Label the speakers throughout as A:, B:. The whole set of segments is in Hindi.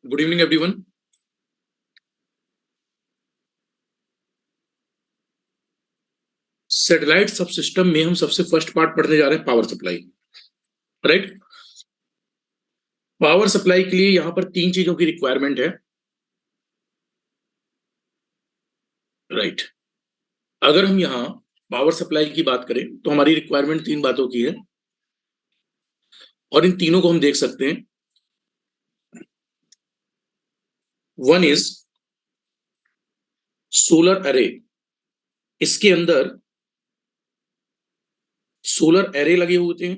A: Good evening everyone. सैटेलाइट सब सिस्टम में हम सबसे फर्स्ट पार्ट पढ़ने जा रहे हैं power supply. Right. Power supply के लिए यहां पर तीन चीजों की रिक्वायरमेंट है। राइट। अगर हम यहां पावर सप्लाई की बात करें तो हमारी रिक्वायरमेंट तीन बातों की है और इन तीनों को हम देख सकते हैं। One is solar array. इसके अंदर सोलर एरे लगे होते हैं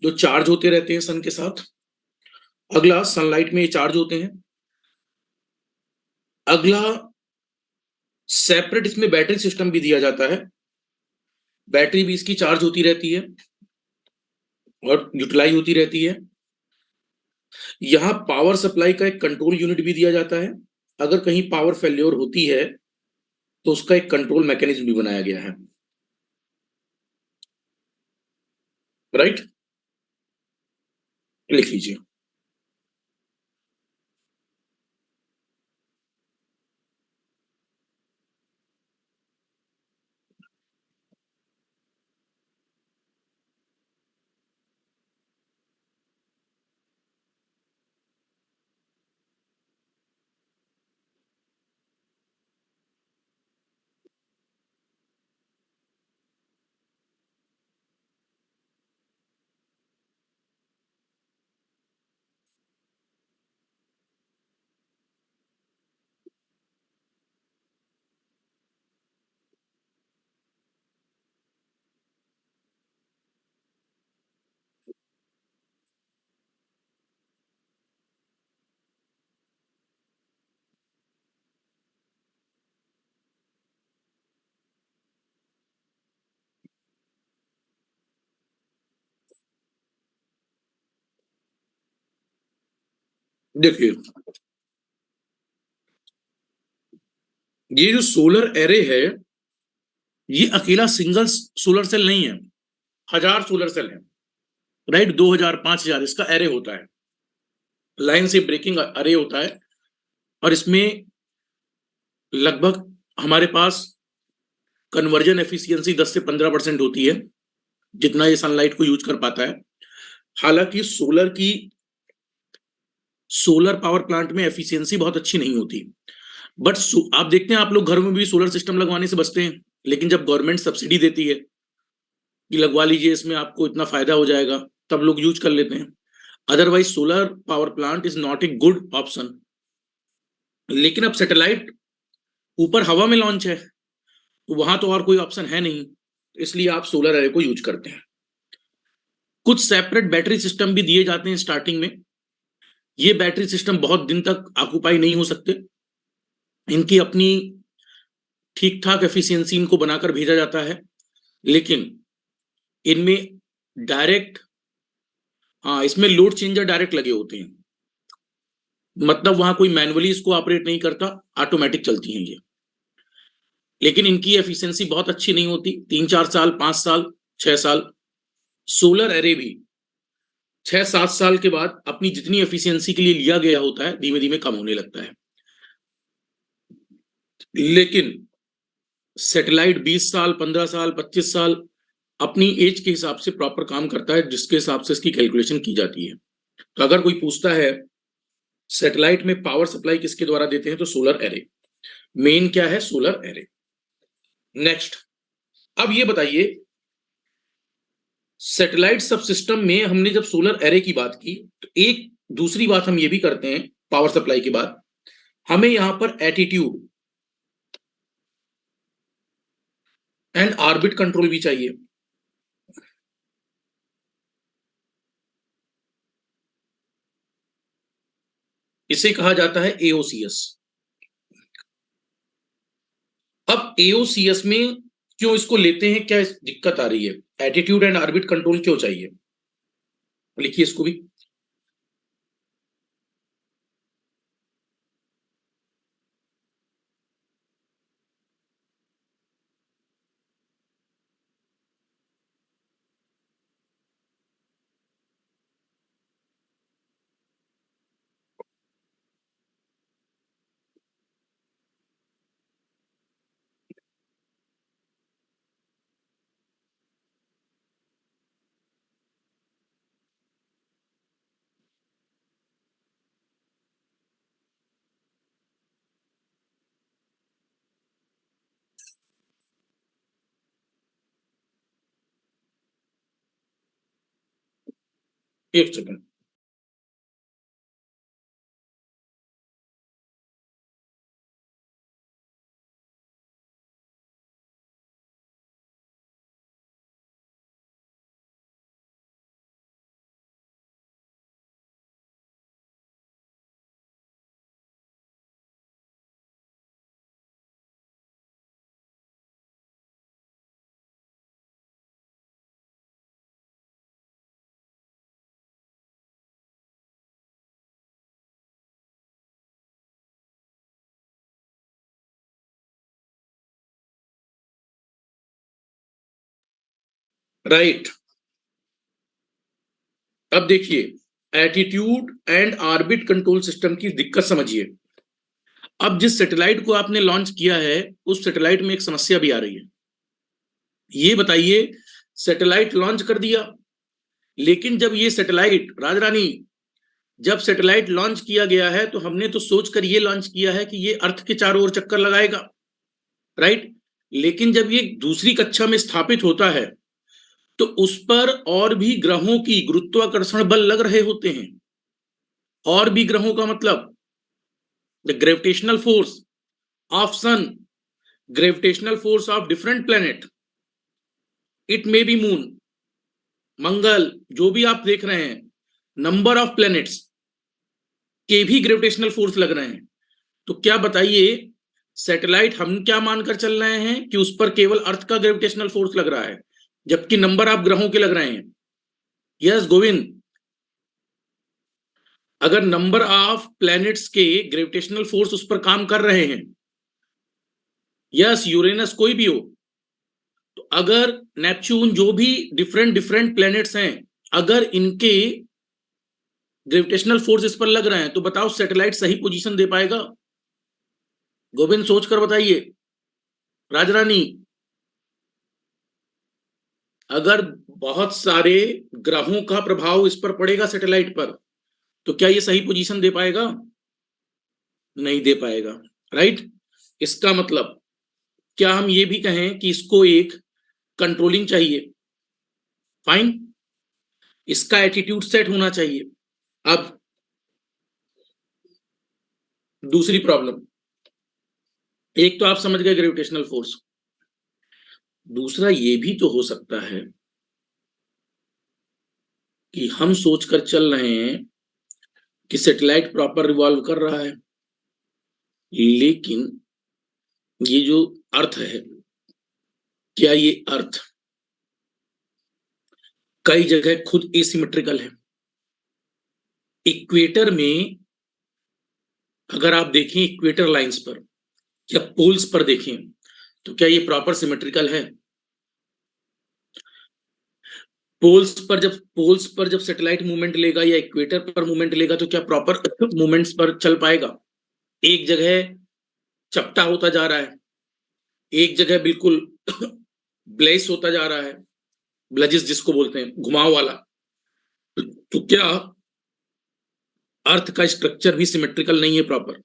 A: जो चार्ज होते रहते हैं सन के साथ। अगला, सनलाइट में ये चार्ज होते हैं। अगला, सेपरेट इसमें बैटरी सिस्टम भी दिया जाता है। बैटरी भी इसकी चार्ज होती रहती है और यूटिलाइज होती रहती है। यहां पावर सप्लाई का एक कंट्रोल यूनिट भी दिया जाता है। अगर कहीं पावर फेल्योर होती है तो उसका एक कंट्रोल मैकेनिज्म भी बनाया गया है। राइट। लिख लीजिए। देखिए, ये जो सोलर एरे है ये अकेला सिंगल सोलर सेल नहीं है, हजार सोलर सेल है। राइट, 2000 5000 इसका एरे होता है। लाइन से ब्रेकिंग एरे होता है और इसमें लगभग हमारे पास कन्वर्जन एफिशिएंसी 10 से 15% होती है, जितना ये सनलाइट को यूज कर पाता है। हालांकि सोलर पावर प्लांट में एफिशिएंसी बहुत अच्छी नहीं होती। बट आप देखते हैं, आप लोग घरों में भी सोलर सिस्टम लगवाने से बचते हैं, लेकिन जब गवर्नमेंट सब्सिडी देती है कि लगवा लीजिए, इसमें आपको इतना फायदा हो जाएगा, तब लोग यूज कर लेते हैं। Otherwise solar power plant is not a good option. लेकिन अब सैटेलाइट ऊपर हवा में लॉन्च है तो वहां तो और कोई ऑप्शन है नहीं, इसलिए आप सोलर एरे को यूज करते हैं। कुछ सेपरेट बैटरी सिस्टम भी दिए जाते हैं स्टार्टिंग में। ये बैटरी सिस्टम बहुत दिन तक ऑक्यूपाई नहीं हो सकते। इनकी अपनी ठीक ठाक एफिशिएंसी इनको बनाकर भेजा जाता है, लेकिन इनमें डायरेक्ट, हाँ, इसमें लोड चेंजर डायरेक्ट लगे होते हैं। मतलब वहां कोई मैनुअली इसको ऑपरेट नहीं करता, ऑटोमेटिक चलती हैं ये। लेकिन इनकी एफिशिएंसी बहुत अच्छी नहीं होती, 3 4 साल, 5 साल, 6 साल। सोलर एरे भी 6 7 साल के बाद अपनी जितनी एफिशिएंसी के लिए लिया गया होता है धीमे धीमे कम होने लगता है। लेकिन सैटेलाइट 20 साल, 15 साल, 25 साल अपनी एज के हिसाब से प्रॉपर काम करता है, जिसके हिसाब से इसकी कैलकुलेशन की जाती है। तो अगर कोई पूछता है सैटेलाइट में पावर सप्लाई किसके द्वारा देते हैं, तो सोलर एरे। मेन क्या है? Solar array. नेक्स्ट, अब ये बताइए, सैटेलाइट सब सिस्टम में हमने जब सोलर एरे की बात की तो एक दूसरी बात हम ये भी करते हैं पावर सप्लाई के बाद, हमें यहां पर एटीट्यूड एंड ऑर्बिट कंट्रोल भी चाहिए। इसे कहा जाता है एओसीएस। अब एओसीएस में क्यों इसको लेते हैं, क्या दिक्कत आ रही है? एटीट्यूड एंड ऑर्बिट कंट्रोल क्यों चाहिए? लिखिए इसको भी। एक सेकंड। राइट, अब देखिए attitude and orbit control system की दिक्कत समझिए। अब जिस सैटेलाइट को आपने लॉन्च किया है उस सैटेलाइट में एक समस्या भी आ रही है। ये बताइए, सैटेलाइट लॉन्च कर दिया, लेकिन जब ये सैटेलाइट राजरानी, जब सैटेलाइट लॉन्च किया गया है तो हमने तो सोचकर ये लॉन्च किया है कि ये अर्थ के चारों ओर चक्कर लगाएगा, राइट। लेकिन जब ये दूसरी कक्षा में स्थापित होता है तो उस पर और भी ग्रहों की गुरुत्वाकर्षण बल लग रहे होते हैं। और भी ग्रहों का मतलब the gravitational force of sun, gravitational force of different planet, it may be moon, Mangal, जो भी आप देख रहे हैं, नंबर ऑफ प्लैनेट्स के भी ग्रेविटेशनल फोर्स लग रहे हैं। तो क्या बताइए, सैटेलाइट हम क्या मानकर चल रहे हैं कि उस पर केवल अर्थ का ग्रेविटेशनल फोर्स लग रहा है, जबकि नंबर ऑफ ग्रहों के लग रहे हैं। यस गोविंद, अगर नंबर ऑफ प्लैनेट्स के ग्रेविटेशनल फोर्स उस पर काम कर रहे हैं, यस यूरेनस कोई भी हो, तो अगर नेपच्यून, जो भी डिफरेंट डिफरेंट प्लैनेट्स हैं, अगर इनके ग्रेविटेशनल फोर्स इस पर लग रहे हैं तो बताओ सैटेलाइट सही पोजीशन दे पाएगा? गोविंद सोच कर बताइए। राजरानी, अगर बहुत सारे ग्रहों का प्रभाव इस पर पड़ेगा सैटेलाइट पर, तो क्या ये सही पोजीशन दे पाएगा? नहीं दे पाएगा, राइट। इसका मतलब क्या हम ये भी कहें कि इसको एक कंट्रोलिंग चाहिए? फाइन, इसका एटीट्यूड सेट होना चाहिए। अब दूसरी प्रॉब्लम, एक तो आप समझ गए ग्रेविटेशनल फोर्स, दूसरा ये भी तो हो सकता है कि हम सोचकर चल रहे हैं कि सैटेलाइट प्रॉपर रिवॉल्व कर रहा है, लेकिन ये जो अर्थ है, क्या ये अर्थ कई जगह खुद एसिमेट्रिकल है? इक्वेटर में अगर आप देखें, इक्वेटर लाइंस पर या पोल्स पर देखें, तो क्या ये प्रॉपर सिमेट्रिकल है? पोल्स पर जब सैटेलाइट मूवमेंट लेगा या इक्वेटर पर मूवमेंट लेगा तो क्या प्रॉपर मूवमेंट्स पर चल पाएगा? एक जगह चपटा होता जा रहा है, एक जगह बिल्कुल ब्लेस होता जा रहा है, ब्लजिस जिसको बोलते हैं, घुमाव वाला। तो क्या अर्थ का स्ट्रक्चर भी सिमेट्रिकल नहीं है? प्रॉपर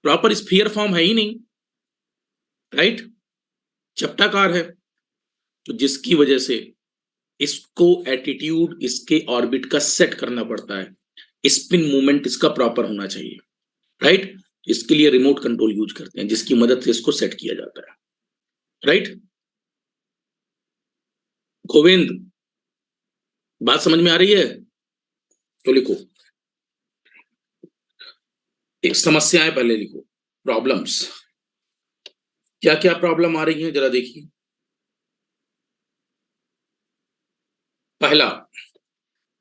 A: प्रॉपर स्फीयर फॉर्म है ही नहीं, राइट, चपटाकार है। तो जिसकी वजह से इसको एटीट्यूड इसके ऑर्बिट का सेट करना पड़ता है, स्पिन मूवमेंट इसका प्रॉपर होना चाहिए, राइट। इसके लिए रिमोट कंट्रोल यूज करते हैं जिसकी मदद से इसको सेट किया जाता है, राइट। गोविंद, बात समझ में आ रही है? तो लिखो, एक समस्याएं पहले लिखो, प्रॉब्लम्स, क्या क्या प्रॉब्लम आ रही है जरा देखिए।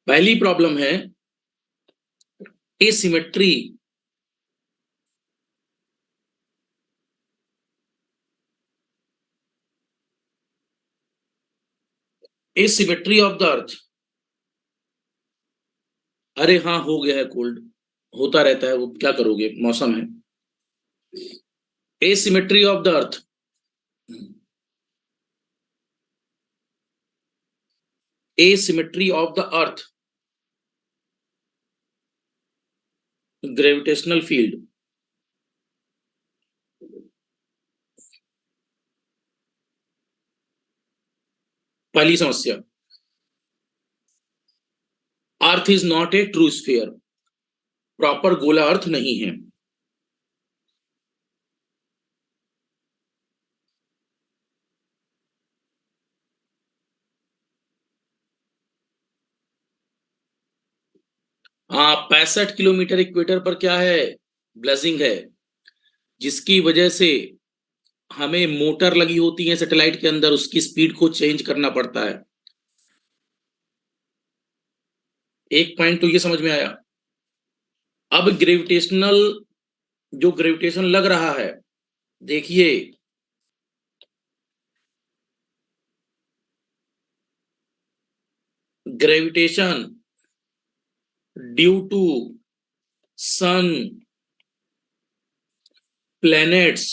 A: पहली प्रॉब्लम है asymmetry, asymmetry of the earth. अरे हाँ, हो गया है कोल्ड, होता रहता है वो, क्या करोगे, मौसम है। Asymmetry of the earth, asymmetry of the earth, gravitational field. पहली समस्या, earth is not a true sphere, proper गोला अर्थ नहीं है। हाँ, 65 किलोमीटर इक्वेटर पर क्या है, ब्लेजिंग है, जिसकी वजह से हमें मोटर लगी होती है सैटेलाइट के अंदर, उसकी स्पीड को चेंज करना पड़ता है। एक पॉइंट तो ये समझ में आया। अब ग्रेविटेशनल, जो ग्रेविटेशन लग रहा है, देखिए gravitation due to sun, planets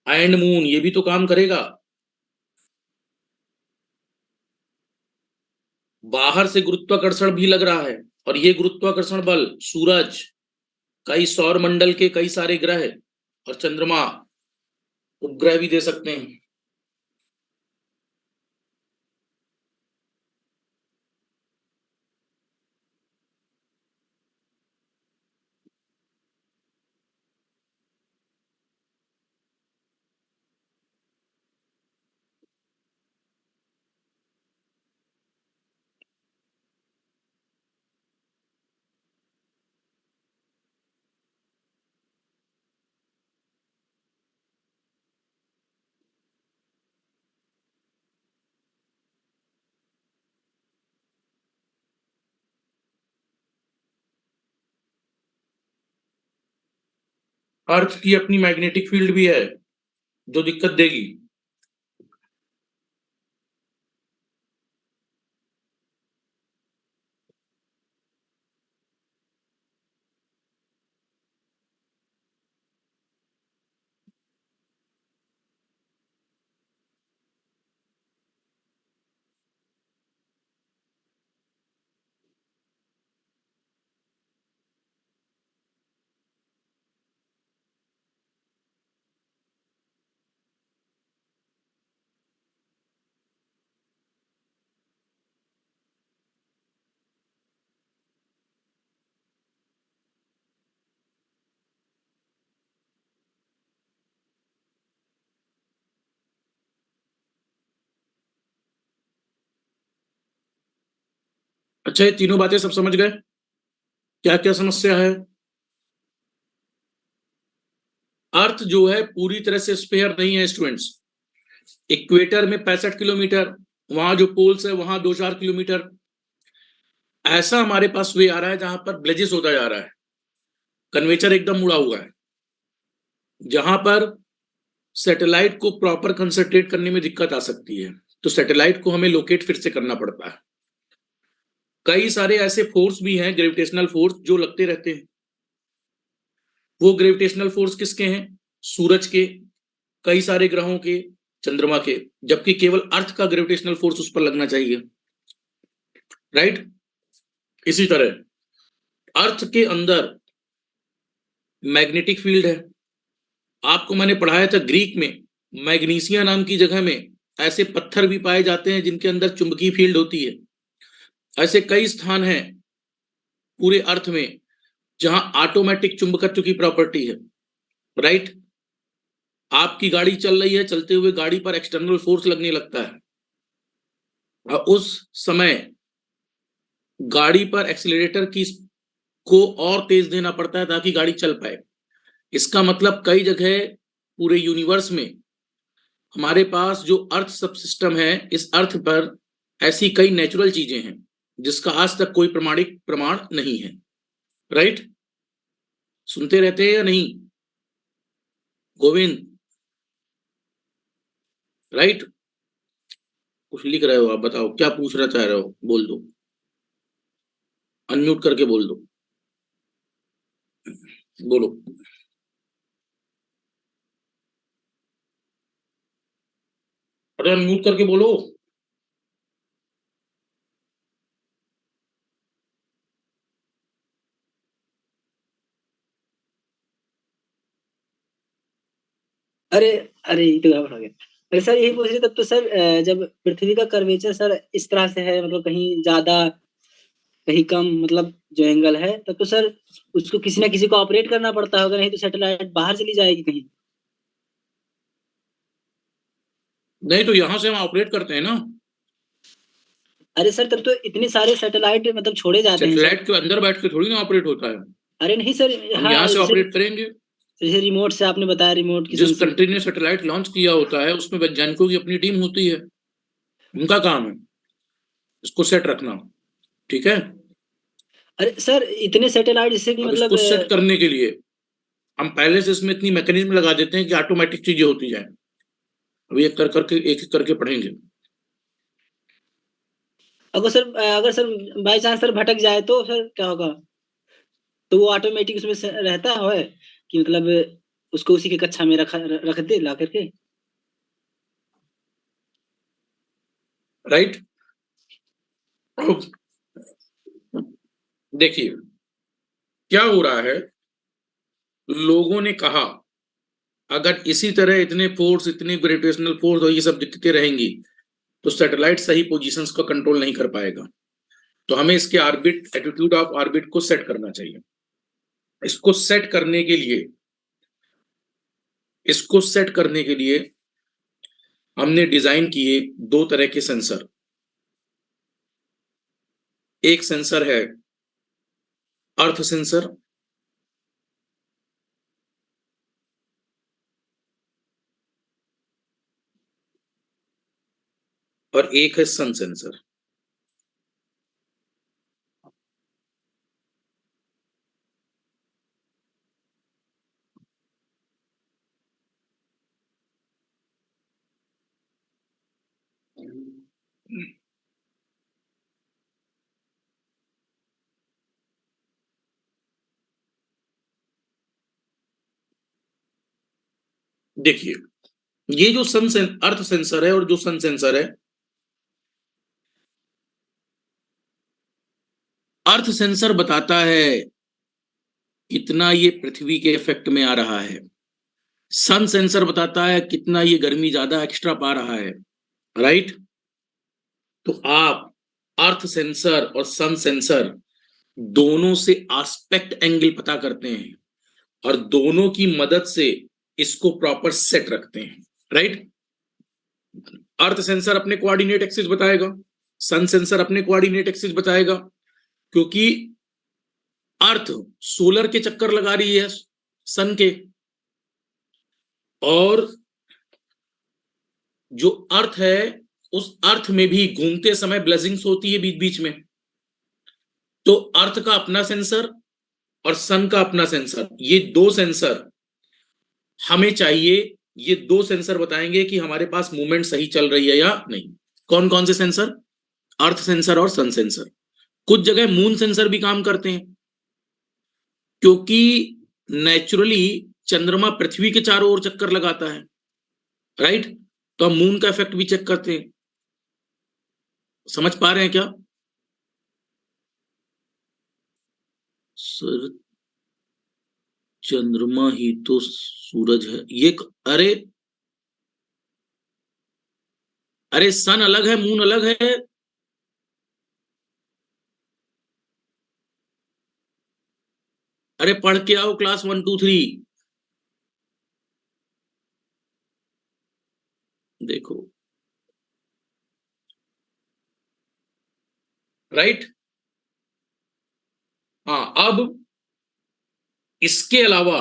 A: and moon, ये भी तो काम करेगा। बाहर से गुरुत्वाकर्षण भी लग रहा है, और ये गुरुत्वाकर्षण बल सूरज, कई सौर मंडल के कई सारे ग्रह और चंद्रमा, उपग्रह भी दे सकते हैं। अर्थ की अपनी मैग्नेटिक फील्ड भी है जो दिक्कत देगी। अच्छा, ये तीनों बातें सब समझ गए, क्या क्या समस्या है। अर्थ जो है पूरी तरह से स्फीयर नहीं है स्टूडेंट्स। इक्वेटर में 65 किलोमीटर, वहां जो पोल्स है वहां 2-4 किलोमीटर, ऐसा हमारे पास वे आ रहा है जहां पर ब्लेजिस होता जा रहा है, कन्वेचर एकदम मुड़ा हुआ है, जहां पर सैटेलाइट को प्रॉपर कंसंट्रेट करने में दिक्कत आ सकती है। तो सैटेलाइट को हमें लोकेट फिर से करना पड़ता है। कई सारे ऐसे फोर्स भी हैं, ग्रेविटेशनल फोर्स जो लगते रहते हैं। वो ग्रेविटेशनल फोर्स किसके हैं, सूरज के, कई सारे ग्रहों के, चंद्रमा के, जबकि केवल अर्थ का ग्रेविटेशनल फोर्स उस पर लगना चाहिए। राइट। इसी तरह अर्थ के अंदर मैग्नेटिक फील्ड है। आपको मैंने पढ़ाया था ग्रीक में, मैग्नीसिया नाम की जगह में ऐसे पत्थर भी पाए जाते हैं जिनके अंदर चुंबकीय फील्ड होती है। ऐसे कई स्थान हैं पूरे अर्थ में जहां ऑटोमेटिक चुंबकत्व की प्रॉपर्टी है। राइट। आपकी गाड़ी चल रही है, चलते हुए गाड़ी पर एक्सटर्नल फोर्स लगने लगता है, और उस समय गाड़ी पर एक्सीलरेटर की को और तेज देना पड़ता है ताकि गाड़ी चल पाए। इसका मतलब कई जगह पूरे यूनिवर्स में हमारे पास जो अर्थ सब सिस्टम है, इस अर्थ पर ऐसी कई नेचुरल चीजें हैं जिसका आज तक कोई प्रमाणिक प्रमाण नहीं है। राइट। सुनते रहते हैं या नहीं गोविंद? राइट। कुछ लिख रहे हो आप, बताओ क्या पूछना चाह रहे हो, बोल दो, अनम्यूट करके बोल दो, बोलो। अरे अनम्यूट करके बोलो।
B: अरे, अरे ये तो गड़बड़ हो गया। अरे सर यही पूछ रहे तब तो सर, जब पृथ्वी का कर्वेचर सर इस तरह से है, मतलब कहीं ज्यादा कहीं कम, मतलब जो एंगल है, तब तो सर उसको किसी ना किसी को ऑपरेट करना पड़ता होगा, नहीं तो सैटेलाइट बाहर चली जाएगी कहीं।
A: नहीं तो यहां से हम ऑपरेट करते हैं ना।
B: अरे सर तब तो इतने सारे सैटेलाइट मतलब छोड़े जाते हैं सर।
A: सैटेलाइट के अंदर बैठ के थोड़ी ना ऑपरेट होता है।
B: अरे नहीं सर।
A: हम
B: हाँ
A: यहाँ से
B: जैसे
A: ऑपरेट करेंगे।
B: जैसे रिमोट से आपने बताया, रिमोट की
A: जिस
B: सेंसिंग।
A: कंट्री ने सैटेलाइट लॉन्च किया होता है उसमें वैज्ञानिकों की अपनी टीम होती है, उनका काम है इसको सेट रखना। ठीक है।
B: अरे सर इतने सैटेलाइट जिससे कि
A: अब
B: मतलब
A: इसको सेट करने के लिए हम पहले से इसमें इतनी मैकेनिज्म लगा देते हैं कि ऑटोमेटिक चीजें होती जाए। अभी एक कर करके एक एक करके पढ़ेंगे।
B: अगर सर बाई चांस सर भटक जाए तो सर क्या होगा? तो वो ऑटोमेटिक उसमें रहता है कि मतलब उसको उसी की कक्षा में रख दे ला करके।
A: राइट। देखिए क्या हो रहा है, लोगों ने कहा अगर इसी तरह इतने फोर्स, इतनी ग्रेविटेशनल फोर्स और ये सब दिक्कतें रहेंगी तो सैटेलाइट सही पोजीशंस को कंट्रोल नहीं कर पाएगा। तो हमें इसके ऑर्बिट, एटीट्यूड ऑफ ऑर्बिट को सेट करना चाहिए। इसको सेट करने के लिए इसको सेट करने के लिए हमने डिजाइन किए दो तरह के सेंसर। एक सेंसर है अर्थ सेंसर, और एक है सन सेंसर। देखिए ये जो अर्थ सेंसर है और जो सन सेंसर है, अर्थ सेंसर बताता है कितना ये पृथ्वी के इफेक्ट में आ रहा है, सन सेंसर बताता है कितना ये गर्मी ज्यादा एक्स्ट्रा पा रहा है। राइट। तो आप अर्थ सेंसर और सन सेंसर दोनों से एस्पेक्ट एंगल पता करते हैं और दोनों की मदद से इसको प्रॉपर सेट रखते हैं। राइट। अर्थ सेंसर अपने कोऑर्डिनेट एक्सिस बताएगा, सन सेंसर अपने कोऑर्डिनेट एक्सिस बताएगा, क्योंकि अर्थ सोलर के चक्कर लगा रही है सन के, और जो अर्थ है उस अर्थ में भी घूमते समय ब्लेसिंग्स होती है बीच बीच में। तो अर्थ का अपना सेंसर और सन का अपना सेंसर, ये दो सेंसर हमें चाहिए। ये दो सेंसर बताएंगे कि हमारे पास मूवमेंट सही चल रही है या नहीं। कौन कौन से सेंसर? अर्थ सेंसर और सन सेंसर। कुछ जगह मून सेंसर भी काम करते हैं, क्योंकि नेचुरली चंद्रमा पृथ्वी के चारों ओर चक्कर लगाता है। राइट। तो हम मून का इफेक्ट भी चेक करते हैं। समझ पा रहे हैं क्या सर? चंद्रमा ही तो सूरज है ये। अरे, अरे सन अलग है, मून अलग है। अरे पढ़ के आओ क्लास 1 2 3। देखो। राइट। हाँ अब इसके अलावा,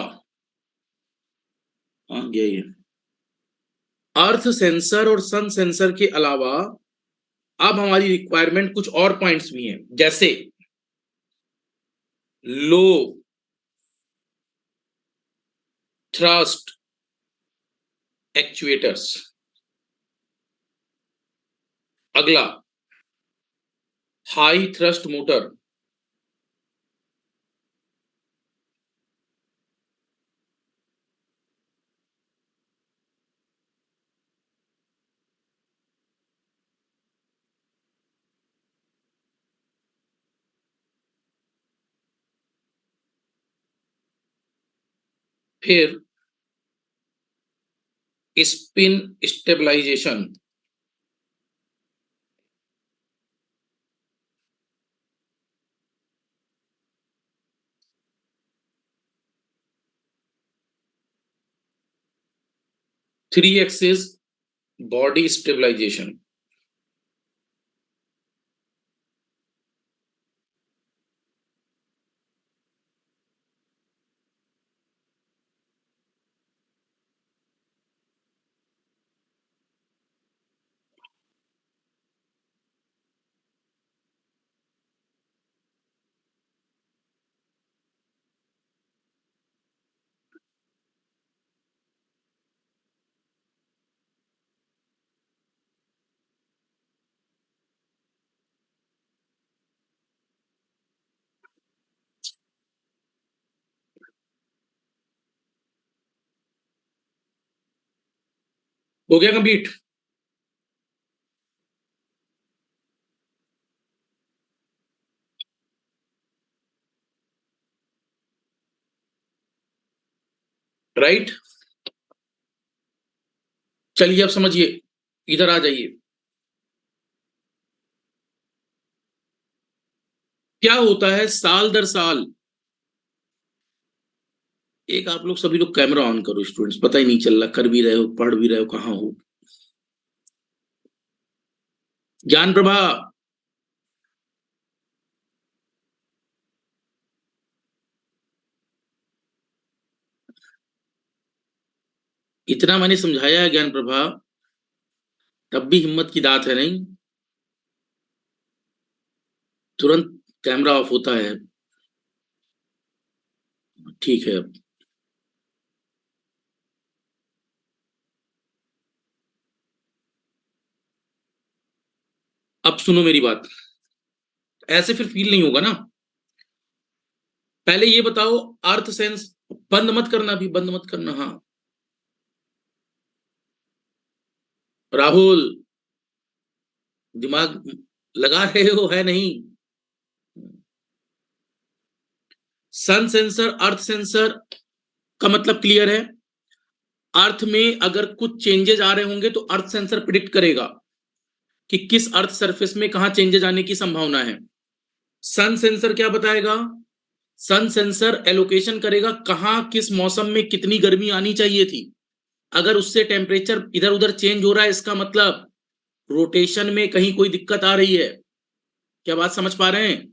A: हाँ ये अर्थ सेंसर और सन सेंसर के अलावा अब हमारी रिक्वायरमेंट कुछ और पॉइंट्स भी हैं, जैसे लो थ्रस्ट एक्चुएटर्स। अगला हाई थ्रस्ट मोटर। फिर spin stabilisation. Three axis body stabilisation. हो गया कंप्लीट? राइट। चलिए अब समझिए, इधर आ जाइए। क्या होता है साल दर साल, एक आप लोग सभी लोग कैमरा ऑन करो स्टूडेंट्स, पता ही नहीं चल रहा कर भी रहे हो पढ़ भी रहे हो कहाँ हो। ज्ञान प्रभा, इतना मैंने समझाया है ज्ञान प्रभा, तब भी हिम्मत की दात है नहीं, तुरंत कैमरा ऑफ होता है। ठीक है, अब सुनो मेरी बात, ऐसे फिर फील नहीं होगा ना। पहले ये बताओ, अर्थ सेंस, बंद मत करना, अभी बंद मत करना। हाँ राहुल, दिमाग लगा रहे हो है नहीं? सन सेंसर अर्थ सेंसर का मतलब क्लियर है। अर्थ में अगर कुछ चेंजेस आ रहे होंगे तो अर्थ सेंसर प्रिडिक्ट करेगा कि किस अर्थ सरफेस में कहां चेंजेस आने की संभावना है। सन सेंसर क्या बताएगा? सन सेंसर एलोकेशन करेगा कहां किस मौसम में कितनी गर्मी आनी चाहिए थी। अगर उससे टेम्परेचर इधर उधर चेंज हो रहा है, इसका मतलब रोटेशन में कहीं कोई दिक्कत आ रही है। क्या बात समझ पा रहे हैं?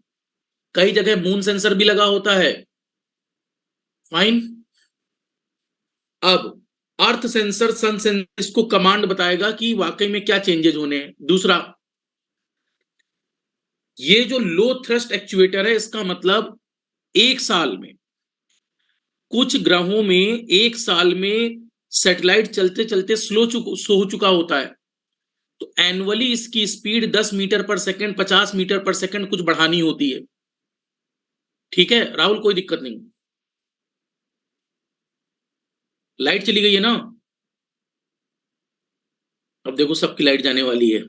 A: कई जगह मून सेंसर भी लगा होता है। फाइन। अब अर्थ सेंसर सन सेंसर इसको कमांड बताएगा कि वाकई में क्या चेंजेस होने हैं। दूसरा, ये जो लो थ्रस्ट एक्चुएटर है, इसका मतलब एक साल में, कुछ ग्रहों में एक साल में सैटेलाइट चलते चलते स्लो हो चुका होता है, तो एनुअली इसकी स्पीड 10 मीटर पर सेकंड 50 मीटर पर सेकंड कुछ बढ़ानी होती है। ठीक है राहुल, कोई दिक्कत नहीं। लाइट चली गई है ना? अब देखो सबकी लाइट जाने वाली है।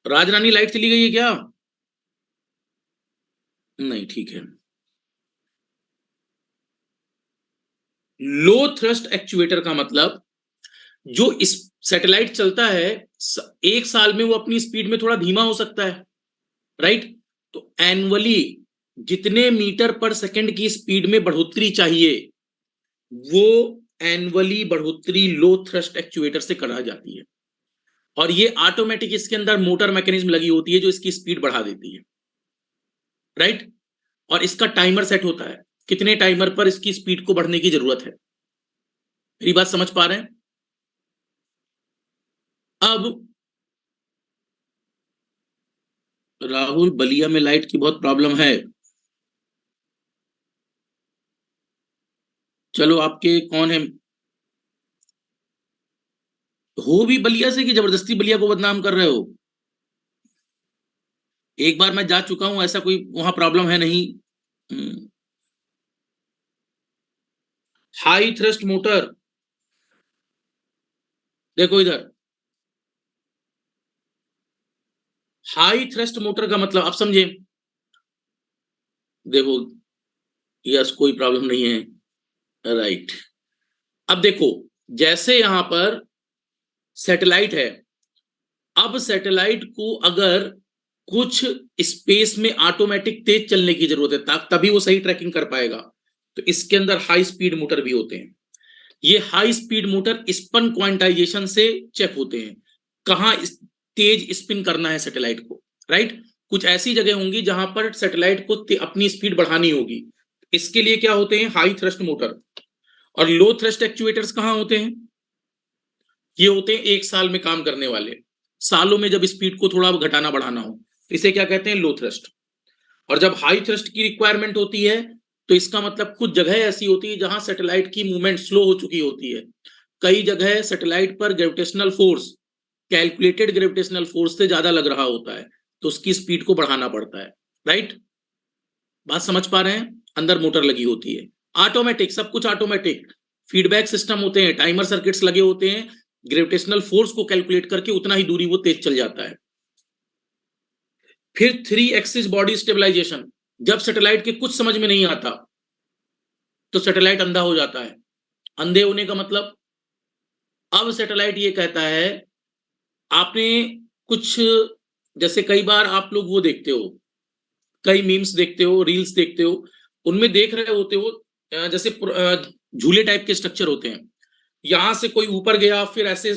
A: राजरानी लाइट चली गई है क्या? नहीं, ठीक है। लो थ्रस्ट एक्चुएटर का मतलब, जो इस सैटेलाइट चलता है एक साल में वो अपनी स्पीड में थोड़ा धीमा हो सकता है, राइट? तो एनुअली जितने मीटर पर सेकंड की स्पीड में बढ़ोतरी चाहिए, वो एनुअली बढ़ोतरी लो थ्रस्ट एक्चुएटर से करा जाती है। और ये ऑटोमेटिक इसके अंदर मोटर मैकेनिज्म लगी होती है जो इसकी स्पीड बढ़ा देती है, राइट? और इसका टाइमर सेट होता है, कितने टाइमर पर इसकी स्पीड को बढ़ने की जरूरत है। मेरी बात समझ पा रहे हैं? अब राहुल, बलिया में लाइट की बहुत प्रॉब्लम है। चलो, आपके कौन है? हो भी बलिया से कि जबरदस्ती बलिया को बदनाम कर रहे हो? एक बार मैं जा चुका हूं, ऐसा कोई वहां प्रॉब्लम है नहीं। हाई थ्रस्ट मोटर, देखो इधर, हाई थ्रस्ट मोटर का मतलब आप समझे? देखो, यस, कोई प्रॉब्लम नहीं है, राइट। अब देखो, जैसे यहां पर सैटेलाइट है, अब सैटेलाइट को अगर कुछ स्पेस में ऑटोमेटिक तेज चलने की जरूरत है, तभी वो सही ट्रैकिंग कर पाएगा, तो इसके अंदर हाई स्पीड मोटर भी होते हैं। ये high speed motor spin quantization से चेक होते हैं, कहाँ तेज स्पिन करना है सैटेलाइट को, राइट। कुछ ऐसी जगह होंगी जहां पर सैटेलाइट को अपनी स्पीड बढ़ानी होगी, इसके लिए क्या होते हैं, हाई थ्रस्ट मोटर। और लो थ्रस्ट एक्चुएटर्स कहां होते हैं, ये होते हैं 1 साल में काम करने वाले, सालों में जब स्पीड को थोड़ा घटाना बढ़ाना हो, इसे क्या कहते हैं, लो थ्रस्ट। और जब हाई थ्रस्ट की रिक्वायरमेंट होती है, तो इसका मतलब कुछ जगह ऐसी होती है जहां सैटेलाइट की मूवमेंट स्लो हो चुकी होती है। कई जगह सैटेलाइट पर gravitational force, calculated gravitational force से ज्यादा लग रहा होता है, तो उसकी स्पीड को बढ़ाना पड़ता है, राइट। बात समझ पा रहे हैं, अंदर मोटर लगी होती है, ऑटोमेटिक, सब कुछ ऑटोमेटिक, फीडबैक सिस्टम होते हैं, टाइमर सर्किट्स लगे होते हैं, ग्रेविटेशनल फोर्स को कैलकुलेट करके उतना ही दूरी वो तेज चल जाता है। फिर 3 एक्सिस बॉडी स्टेबलाइजेशन, जब सैटेलाइट के कुछ समझ में नहीं आता तो सैटेलाइट अंधा हो जाता है। अंधे होने का मतलब, अब सैटेलाइट ये कहता है, आपने कुछ, जैसे कई बार आप लोग वो देखते हो, कई मीम्स देखते हो, रील्स देखते हो, उनमें देख रहे होते हो जैसे झूले टाइप के स्ट्रक्चर होते हैं, यहां से कोई ऊपर गया, फिर ऐसे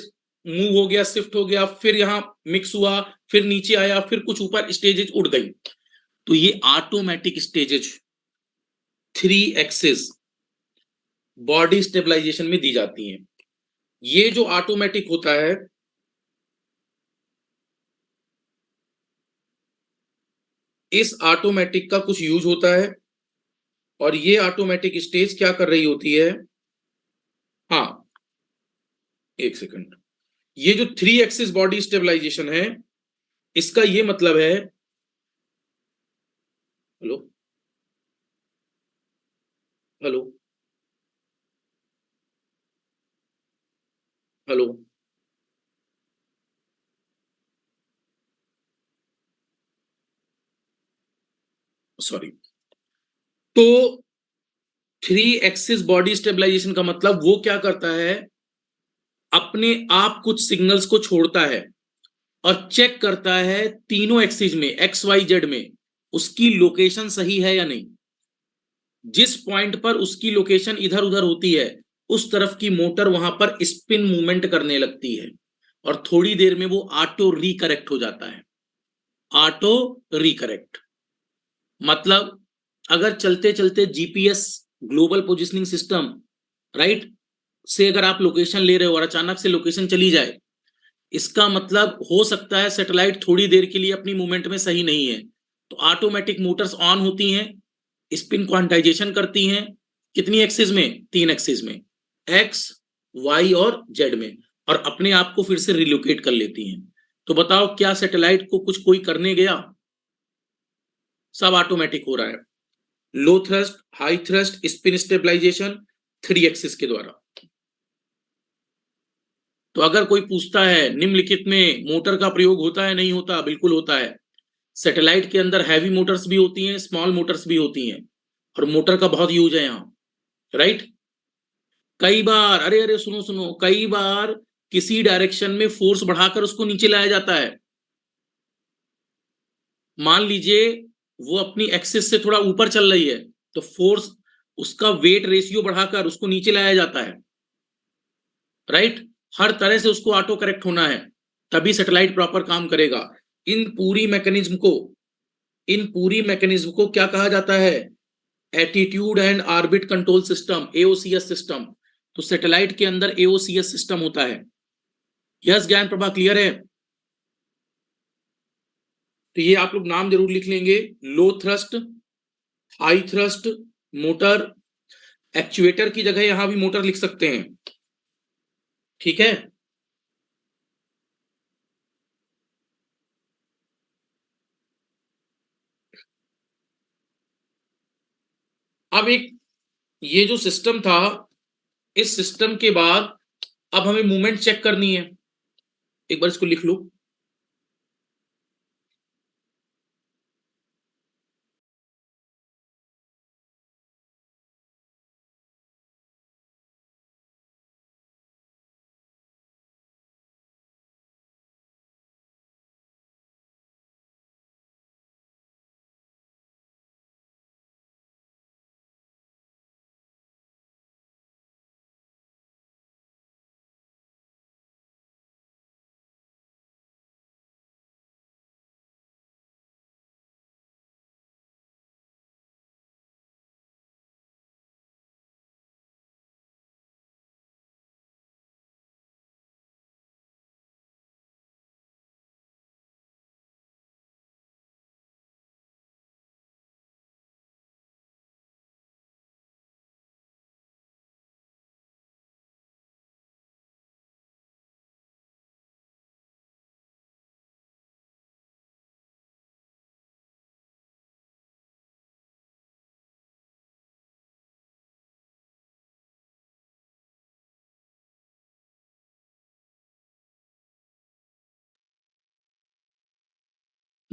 A: मूव हो गया, शिफ्ट हो गया, फिर यहां मिक्स हुआ, फिर नीचे आया, फिर कुछ ऊपर स्टेजेस उड़ गई, तो ये automatic stages 3 axis body stabilisation में दी जाती हैं। ये जो ऑटोमेटिक होता है, इस ऑटोमेटिक का कुछ यूज होता है, और ये ऑटोमेटिक स्टेज क्या कर रही होती है, हाँ, एक सेकंड, ये जो 3 एक्सिस बॉडी स्टेबलाइजेशन है, इसका ये मतलब है, हेलो, हेलो, हेलो, सॉरी। तो 3 एक्सिस बॉडी स्टेबलाइजेशन का मतलब वो क्या करता है, अपने आप कुछ सिग्नल्स को छोड़ता है और चेक करता है तीनों एक्सिस में, एक्स वाई जेड में, उसकी लोकेशन सही है या नहीं। जिस पॉइंट पर उसकी लोकेशन इधर उधर होती है, उस तरफ की मोटर वहां पर स्पिन मूवमेंट करने लगती है, और थोड़ी देर में वो ऑटो रिकरेक्ट हो जाता है। ऑटो रिकरेक्ट मतलब, अगर चलते चलते GPS, global positioning system, right, से अगर आप लोकेशन ले रहे हो और अचानक से लोकेशन चली जाए, इसका मतलब हो सकता है सैटेलाइट थोड़ी देर के लिए अपनी मूवमेंट में सही नहीं है, तो ऑटोमेटिक मोटर्स ऑन होती हैं, स्पिन क्वांटाइजेशन करती हैं, कितनी एक्सिस में, 3 एक्सिस में, एक्स, वाई और जेड में, और अपने आप को फिर से रिलोकेट कर लेती हैं। तो बताओ, क्या सैटेलाइट को कुछ कोई करने गया, सब ऑटोमेटिक हो रहा है, low thrust, high thrust, spin stabilization, 3 axis के द्वारा। तो अगर कोई पूछता है निम्नलिखित में मोटर का प्रयोग होता है, नहीं होता, बिल्कुल होता है। सैटेलाइट के अंदर हैवी मोटर्स भी होती हैं, स्मॉल मोटर्स भी होती हैं, और मोटर का बहुत यूज है यहाँ, राइट। कई बार, अरे अरे सुनो सुनो, कई बार किसी डायरेक्शन में फोर्स बढ़ाकर उसको नीचे लाया जाता है। मान लीजिए वो अपनी एक्सिस से थोड़ा ऊपर चल रही है, तो फोर्स, उसका वेट रेशियो बढ़ाकर उसको नीचे लाया जाता है, राइट। हर तरह से उसको ऑटो करेक्ट होना है, तभी सैटेलाइट प्रॉपर काम करेगा। इन पूरी मैकेनिज्म को इन पूरी मैकेनिज्म को क्या कहा जाता है, attitude and orbit control system, AOCS system. तो सैटेलाइट के अंदर एओसीएस सिस्टम होता है। यस ज्ञान प्रभा, क्लियर है। तो ये आप लोग नाम जरूर लिख लेंगे, low thrust, high thrust motor, actuator की जगह यहां भी मोटर लिख सकते हैं, ठीक है। अब एक, ये जो सिस्टम था, इस सिस्टम के बाद अब हमें मूवमेंट चेक करनी है, एक बार इसको लिख लो।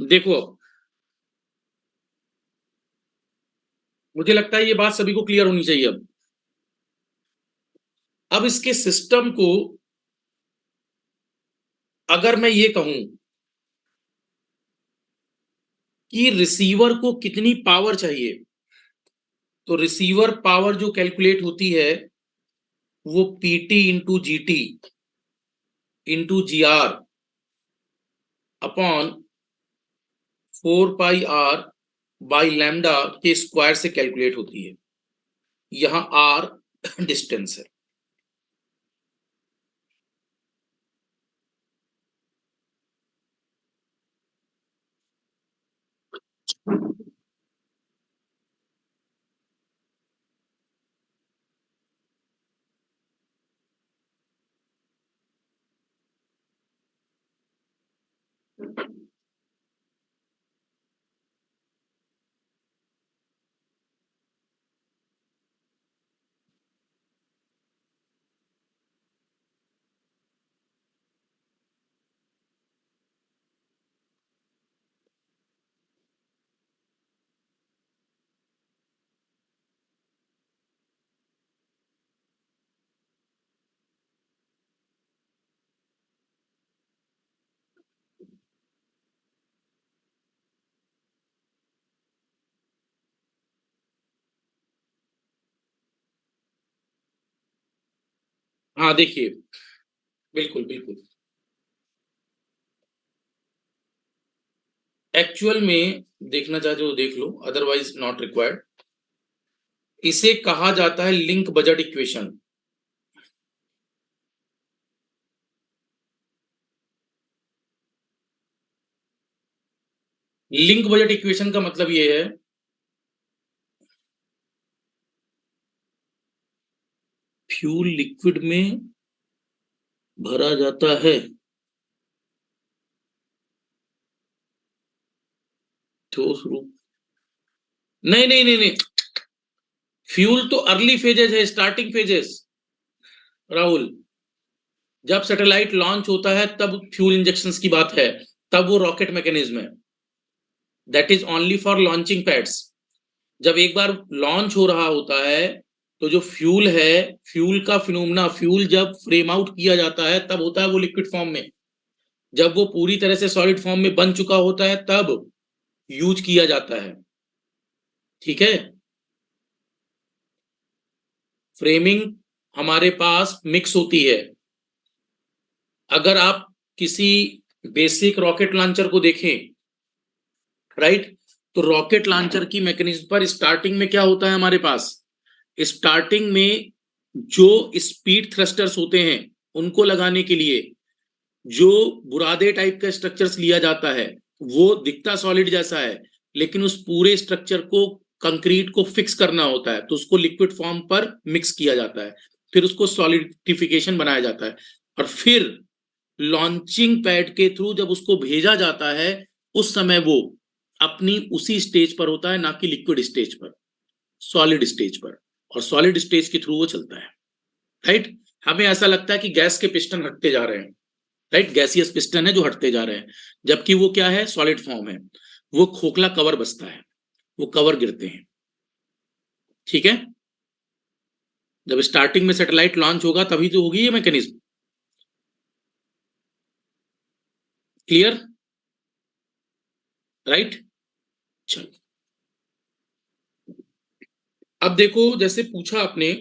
A: देखो, मुझे लगता है ये बात सभी को क्लियर होनी चाहिए। अब इसके सिस्टम को अगर मैं ये कहूं कि रिसीवर को कितनी पावर चाहिए, तो रिसीवर पावर जो कैलकुलेट होती है वो PT into GT into GR upon 4 pi R by lambda के स्क्वायर से कैलकुलेट होती है। यहां आर डिस्टेंस है। हाँ देखिए, बिल्कुल बिल्कुल, एक्चुअल में देखना चाहते हो देख लो, अदरवाइज नॉट रिक्वायर्ड। इसे कहा जाता है link budget equation. Link budget equation का मतलब ये है, फ्यूल लिक्विड में भरा जाता है, ठोस रूप, नहीं नहीं नहीं नहीं, फ्यूल तो अर्ली फेजेस है, स्टार्टिंग फेजेस राहुल। जब सैटेलाइट लॉन्च होता है तब फ्यूल इंजेक्शंस की बात है, तब वो रॉकेट मैकेनिज्म है। That is only for launching pads. जब एक बार लॉन्च हो रहा होता है तो जो फ्यूल है, फ्यूल का फिनोमिना, फ्यूल जब फ्रेम आउट किया जाता है तब होता है वो लिक्विड फॉर्म में। जब वो पूरी तरह से सॉलिड फॉर्म में बन चुका होता है तब यूज किया जाता है। ठीक है, फ्रेमिंग हमारे पास मिक्स होती है। अगर आप किसी बेसिक रॉकेट लॉन्चर को देखें, राइट, तो रॉकेट लॉन्चर की मैकेनिज्म पर स्टार्टिंग में क्या होता है हमारे पास, स्टार्टिंग में जो स्पीड थ्रस्टर्स होते हैं उनको लगाने के लिए जो बुरादे टाइप का स्ट्रक्चर्स लिया जाता है, वो दिखता सॉलिड जैसा है, लेकिन उस पूरे स्ट्रक्चर को, कंक्रीट को फिक्स करना होता है, तो उसको लिक्विड फॉर्म पर मिक्स किया जाता है, फिर उसको सॉलिडिफिकेशन बनाया जाता है, और फिर लॉन्चिंग पैड के थ्रू जब उसको भेजा जाता है उस समय वो अपनी उसी स्टेज पर होता है, ना कि लिक्विड स्टेज पर, सॉलिड स्टेज पर, और सॉलिड स्टेज के थ्रू वो चलता है। राइट, हमें ऐसा लगता है कि गैस के पिस्टन हटते जा रहे हैं, राइट, गैसियस पिस्टन है जो हटते जा रहे हैं, जबकि वो क्या है, सॉलिड फॉर्म है। वो खोखला कवर बसता है, वो कवर गिरते हैं। ठीक है, जब स्टार्टिंग में सैटेलाइट लॉन्च होगा तभी तो होगी ये मैकेनिज्म। Clear, right. चलो, अब देखो, जैसे पूछा आपने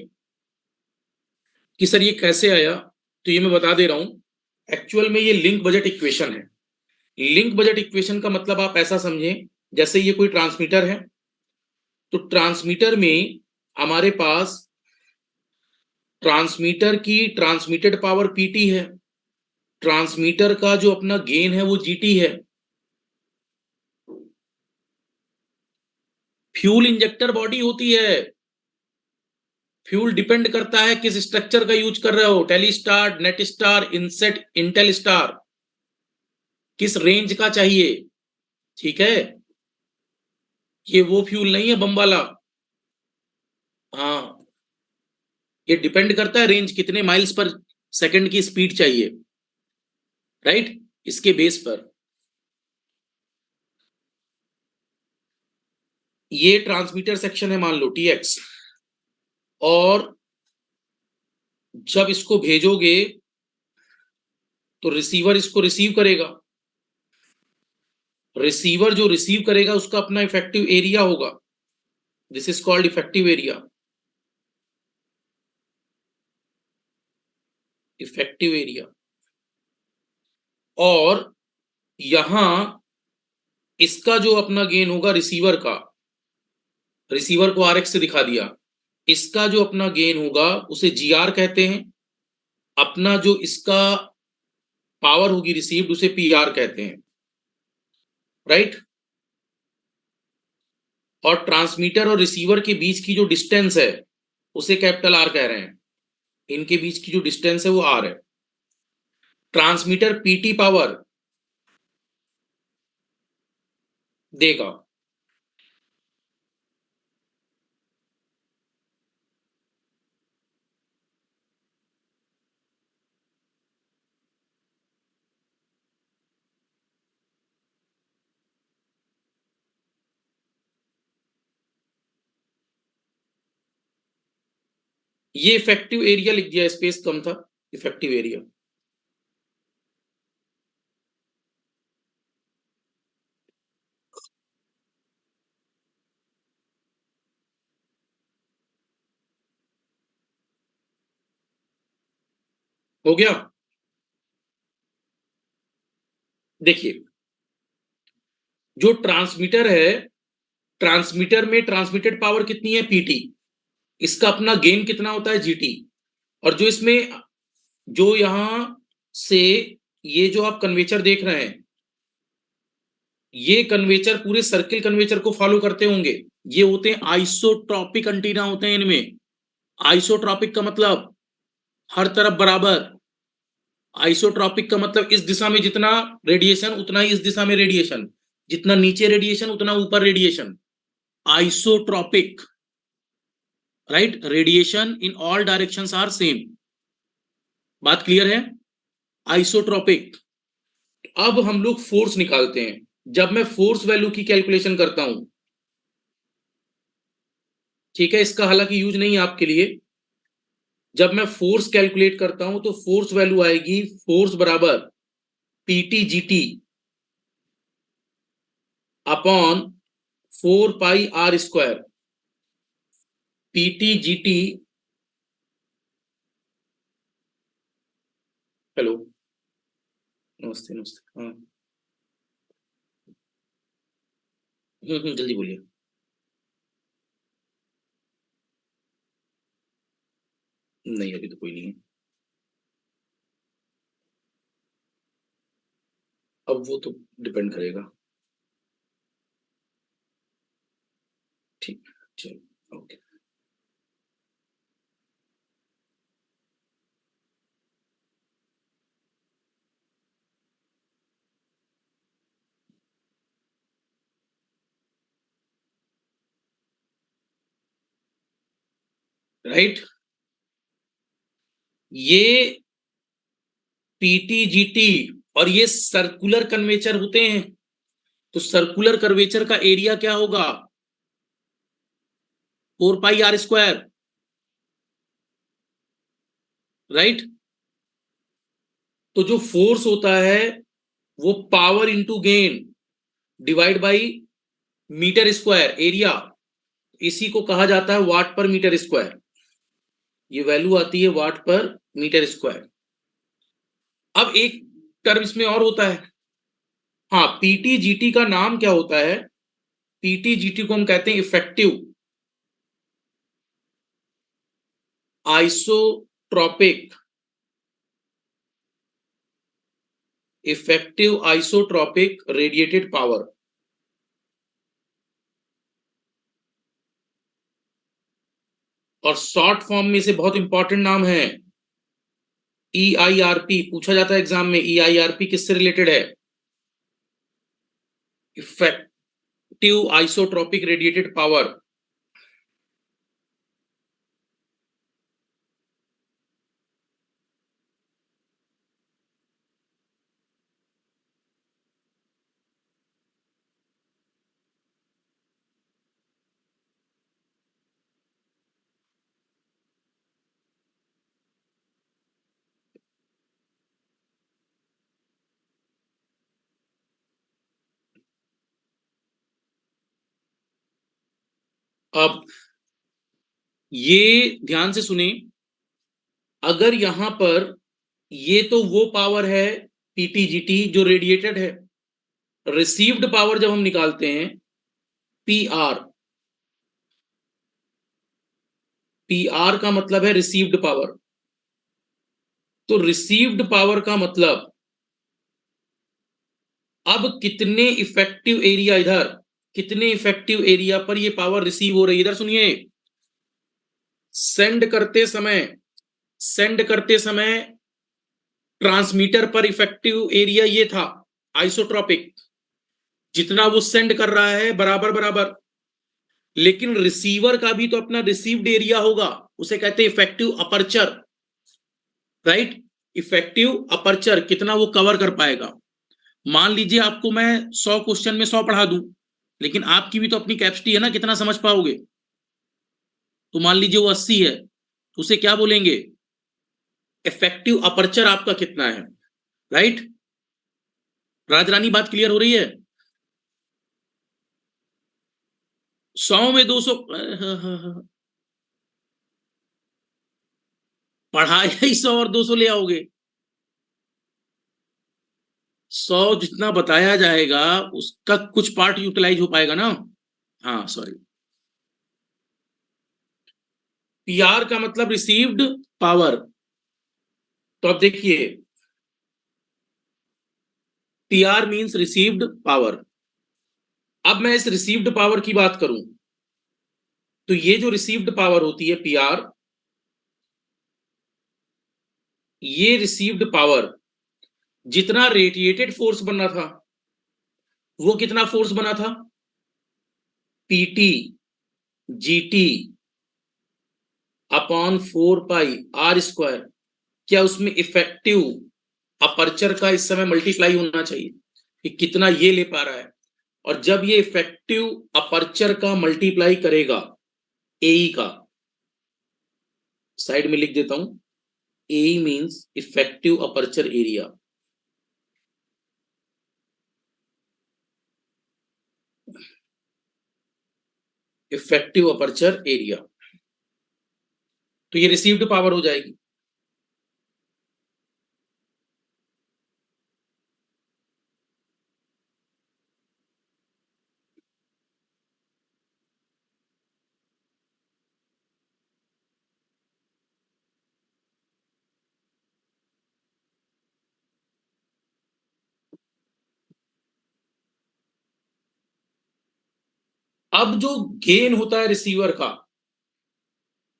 A: कि सर ये कैसे आया, तो ये मैं बता दे रहा हूं। एक्चुअल में ये लिंक बजट इक्वेशन है। लिंक बजट इक्वेशन का मतलब आप ऐसा समझें, जैसे ये कोई ट्रांसमीटर है, तो ट्रांसमीटर में हमारे पास ट्रांसमीटर की ट्रांसमिटेड पावर पीटी है, ट्रांसमीटर का जो अपना गेन है वो जीटी है। फ्यूल इंजेक्टर बॉडी होती है। फ्यूल डिपेंड करता है किस स्ट्रक्चर का यूज कर रहे हो, टेलीस्टार, नेटस्टार, इनसेट, इंटेल स्टार, किस रेंज का चाहिए। ठीक है, ये वो फ्यूल नहीं है बम वाला। हाँ, ये डिपेंड करता है रेंज, कितने माइल्स पर सेकंड की स्पीड चाहिए, राइट, इसके बेस पर। ये ट्रांसमीटर सेक्शन है मान लो TX, और जब इसको भेजोगे तो रिसीवर इसको रिसीव करेगा। रिसीवर जो रिसीव करेगा उसका अपना इफेक्टिव एरिया होगा, this is called effective area. Effective area. और यहां इसका जो अपना गेन होगा रिसीवर का, रिसीवर को RX से दिखा दिया, इसका जो अपना गेन होगा उसे GR कहते हैं, अपना जो इसका पावर होगी रिसीव्ड उसे PR कहते हैं, राइट। और ट्रांसमीटर और रिसीवर के बीच की जो डिस्टेंस है उसे कैपिटल R कह रहे हैं, इनके बीच की जो डिस्टेंस है वो R है। ट्रांसमीटर PT पावर देगा, ये इफेक्टिव एरिया लिख दिया, स्पेस कम था, इफेक्टिव एरिया। हो गया। देखिए जो ट्रांसमीटर है, ट्रांसमीटर में ट्रांसमिटेड पावर कितनी है PT, इसका अपना गेन कितना होता है GT, और जो इसमें जो यहां से ये जो आप कन्वेचर देख रहे हैं, ये कन्वेचर पूरे सर्किल कन्वेचर को फॉलो करते होंगे, ये होते हैं आइसोट्रॉपिक एंटीना होते हैं इनमें। आइसोट्रॉपिक का मतलब हर तरफ बराबर, आइसोट्रॉपिक का मतलब इस दिशा में जितना रेडिएशन उतना ही इस दिशा में रेडिएशन, जितना नीचे रेडिएशन उतना ऊपर radiation. Isotropic, right, radiation in all directions are same. बात क्लियर है? आइसोट्रॉपिक। अब हम लोग फोर्स निकालते हैं। जब मैं फोर्स वैल्यू की कैलकुलेशन करता हूं, ठीक है, इसका हालांकि यूज नहीं है आपके लिए, जब मैं फोर्स कैलकुलेट करता हूं तो फोर्स वैल्यू आएगी, फोर्स बराबर PT/GT upon 4πr²। PT/GT, hello, नमस्ते नमस्ते, हाँ, जल्दी बोलिए। नहीं अभी तो कोई नहीं है। अब वो तो डिपेंड करेगा। ठीक, चलो, ओके। राइट, ये PT/GT और ये सर्कुलर कन्वेचर होते हैं, तो सर्कुलर कर्वेचर का एरिया क्या होगा? 4πr², right. तो जो फोर्स होता है वो power into gain divide by metre square area, इसी को कहा जाता है वाट पर मीटर स्क्वायर। ये वैल्यू आती है वाट पर मीटर स्क्वायर। अब एक टर्म इसमें और होता है, हाँ, PT/GT का नाम क्या होता है? PT/GT को हम कहते हैं effective isotropic, effective isotropic radiated power. और शॉर्ट फॉर्म में से बहुत इंपॉर्टेंट नाम है EIRP, पूछा जाता है एग्जाम में, EIRP किससे रिलेटेड है? Effective isotropic radiated power. अब ये ध्यान से सुने, अगर यहां पर ये तो वो पावर है पीटीजीटी जो रेडिएटेड है, रिसीव्ड पावर जब हम निकालते हैं पीआर, पीआर का मतलब है रिसीव्ड पावर। तो रिसीव्ड पावर का मतलब अब कितने इफेक्टिव एरिया, इधर कितने इफेक्टिव एरिया पर ये पावर रिसीव हो रही है, इधर सुनिए, सेंड करते समय ट्रांसमीटर पर इफेक्टिव एरिया ये था आइसोट्रोपिक, जितना वो सेंड कर रहा है बराबर बराबर, लेकिन रिसीवर का भी तो अपना रिसीव्ड एरिया होगा, उसे कहते हैं effective aperture, right. Effective aperture कितना वो कवर कर पाएगा। मान लीजिए आपको मैं 100 क्वेश्चन में 100 पढ़ा दूं, लेकिन आपकी भी तो अपनी कैपेसिटी है ना, कितना समझ पाओगे। तो मान लीजिए वो 80 है, तो उसे क्या बोलेंगे, इफेक्टिव अपर्चर आपका कितना है, राइट। राजरानी बात क्लियर हो रही है। 100 में 200 पढ़ाया ही 100 और 200 ले आओगे। 100 जितना बताया जाएगा उसका कुछ पार्ट यूटिलाइज हो पाएगा ना। हाँ सॉरी, पीआर का मतलब रिसीव्ड पावर। तो अब देखिए, पीआर मींस रिसीव्ड पावर। अब मैं इस रिसीव्ड पावर की बात करूं, तो ये जो रिसीव्ड पावर होती है पीआर, ये रिसीव्ड पावर जितना रेडिएटेड फोर्स बना था, वो कितना फोर्स बना था, PT GT upon 4 pi R square. क्या उसमें इफेक्टिव अपर्चर का इस समय मल्टीप्लाई होना चाहिए कि कितना ये ले पा रहा है, और जब ये इफेक्टिव अपर्चर का मल्टीप्लाई करेगा एई का, साइड में लिख देता हूं, AE means effective aperture area. Effective aperture area, तो ये रिसीव्ड पावर हो जाएगी। अब जो गेन होता है रिसीवर का,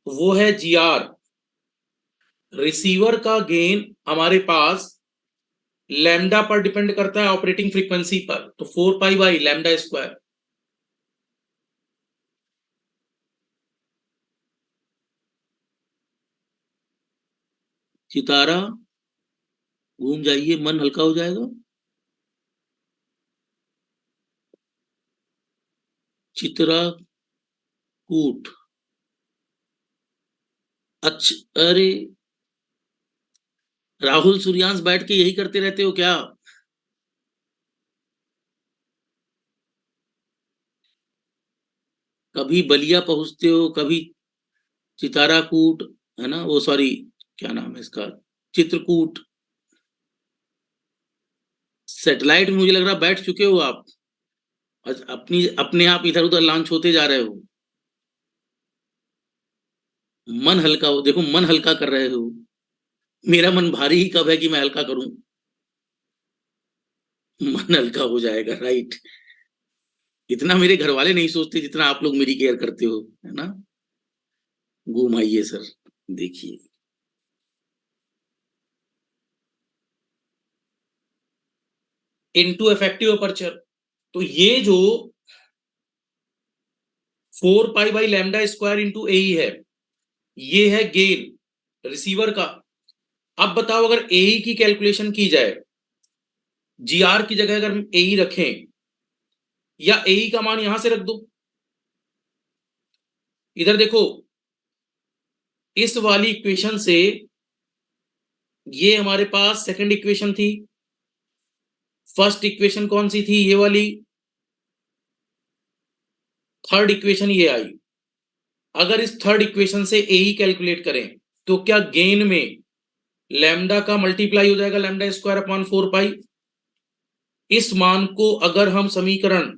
A: वो है जीआर। रिसीवर का गेन हमारे पास लैम्डा पर डिपेंड करता है, ऑपरेटिंग फ्रीक्वेंसी पर, तो 4 पाई बाई लैम्डा स्क्वायर। सितारा घूम जाइए, मन हल्का हो जाएगा। चित्रा कूट, अच्छा, अरे राहुल सूर्यांश बैठ के यही करते रहते हो क्या। कभी बलिया पहुंचते हो, कभी चिताराकूट, है ना, वो सॉरी क्या नाम है इसका, चित्रकूट। सैटेलाइट में मुझे लग रहा बैठ चुके हो आप, अपनी अपने आप इधर उधर लॉन्च होते जा रहे हो। मन हल्का हो, देखो मन हल्का कर रहे हो। मेरा मन भारी ही कब है कि मैं हल्का करूं। मन हल्का हो जाएगा, राइट। इतना मेरे घर वाले नहीं सोचते जितना आप लोग मेरी केयर करते हो, है ना। घुमाइए सर, देखिए, इनटू इफेक्टिव अपर्चर। तो ये जो 4 pi by lambda square into A है, ये है गेन रिसीवर का। अब बताओ, अगर ए की कैलकुलेशन की जाए, जीआर की जगह अगर हम ए रखें, या ए का मान यहां से रख दो, इधर देखो, इस वाली इक्वेशन से ये हमारे पास सेकंड इक्वेशन थी, फर्स्ट इक्वेशन कौन सी थी, ये वाली, थर्ड इक्वेशन ये आई। अगर इस थर्ड इक्वेशन से ए ही कैलकुलेट करें तो क्या गेन में लैम्डा का मल्टीप्लाई हो जाएगा लैम्डा स्क्वायर अपॉन 4 पाई। इस मान को अगर हम समीकरण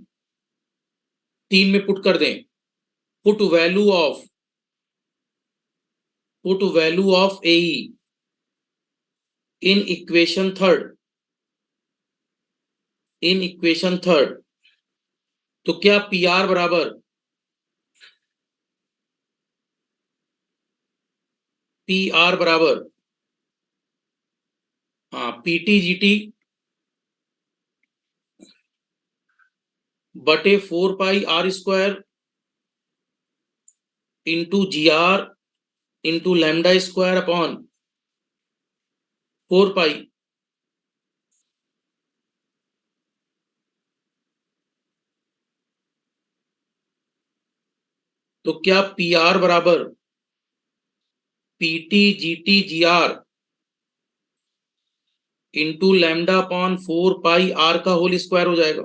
A: 3 में पुट कर दें, put value of A in equation third, तो क्या पी आर बराबर हाँ पीटी जीटी बटे 4 pi R square into G R into lambda square upon 4 pi. तो क्या पी आर बराबर PT GT G R into lambda upon 4 pi R का होल स्क्वायर हो जाएगा।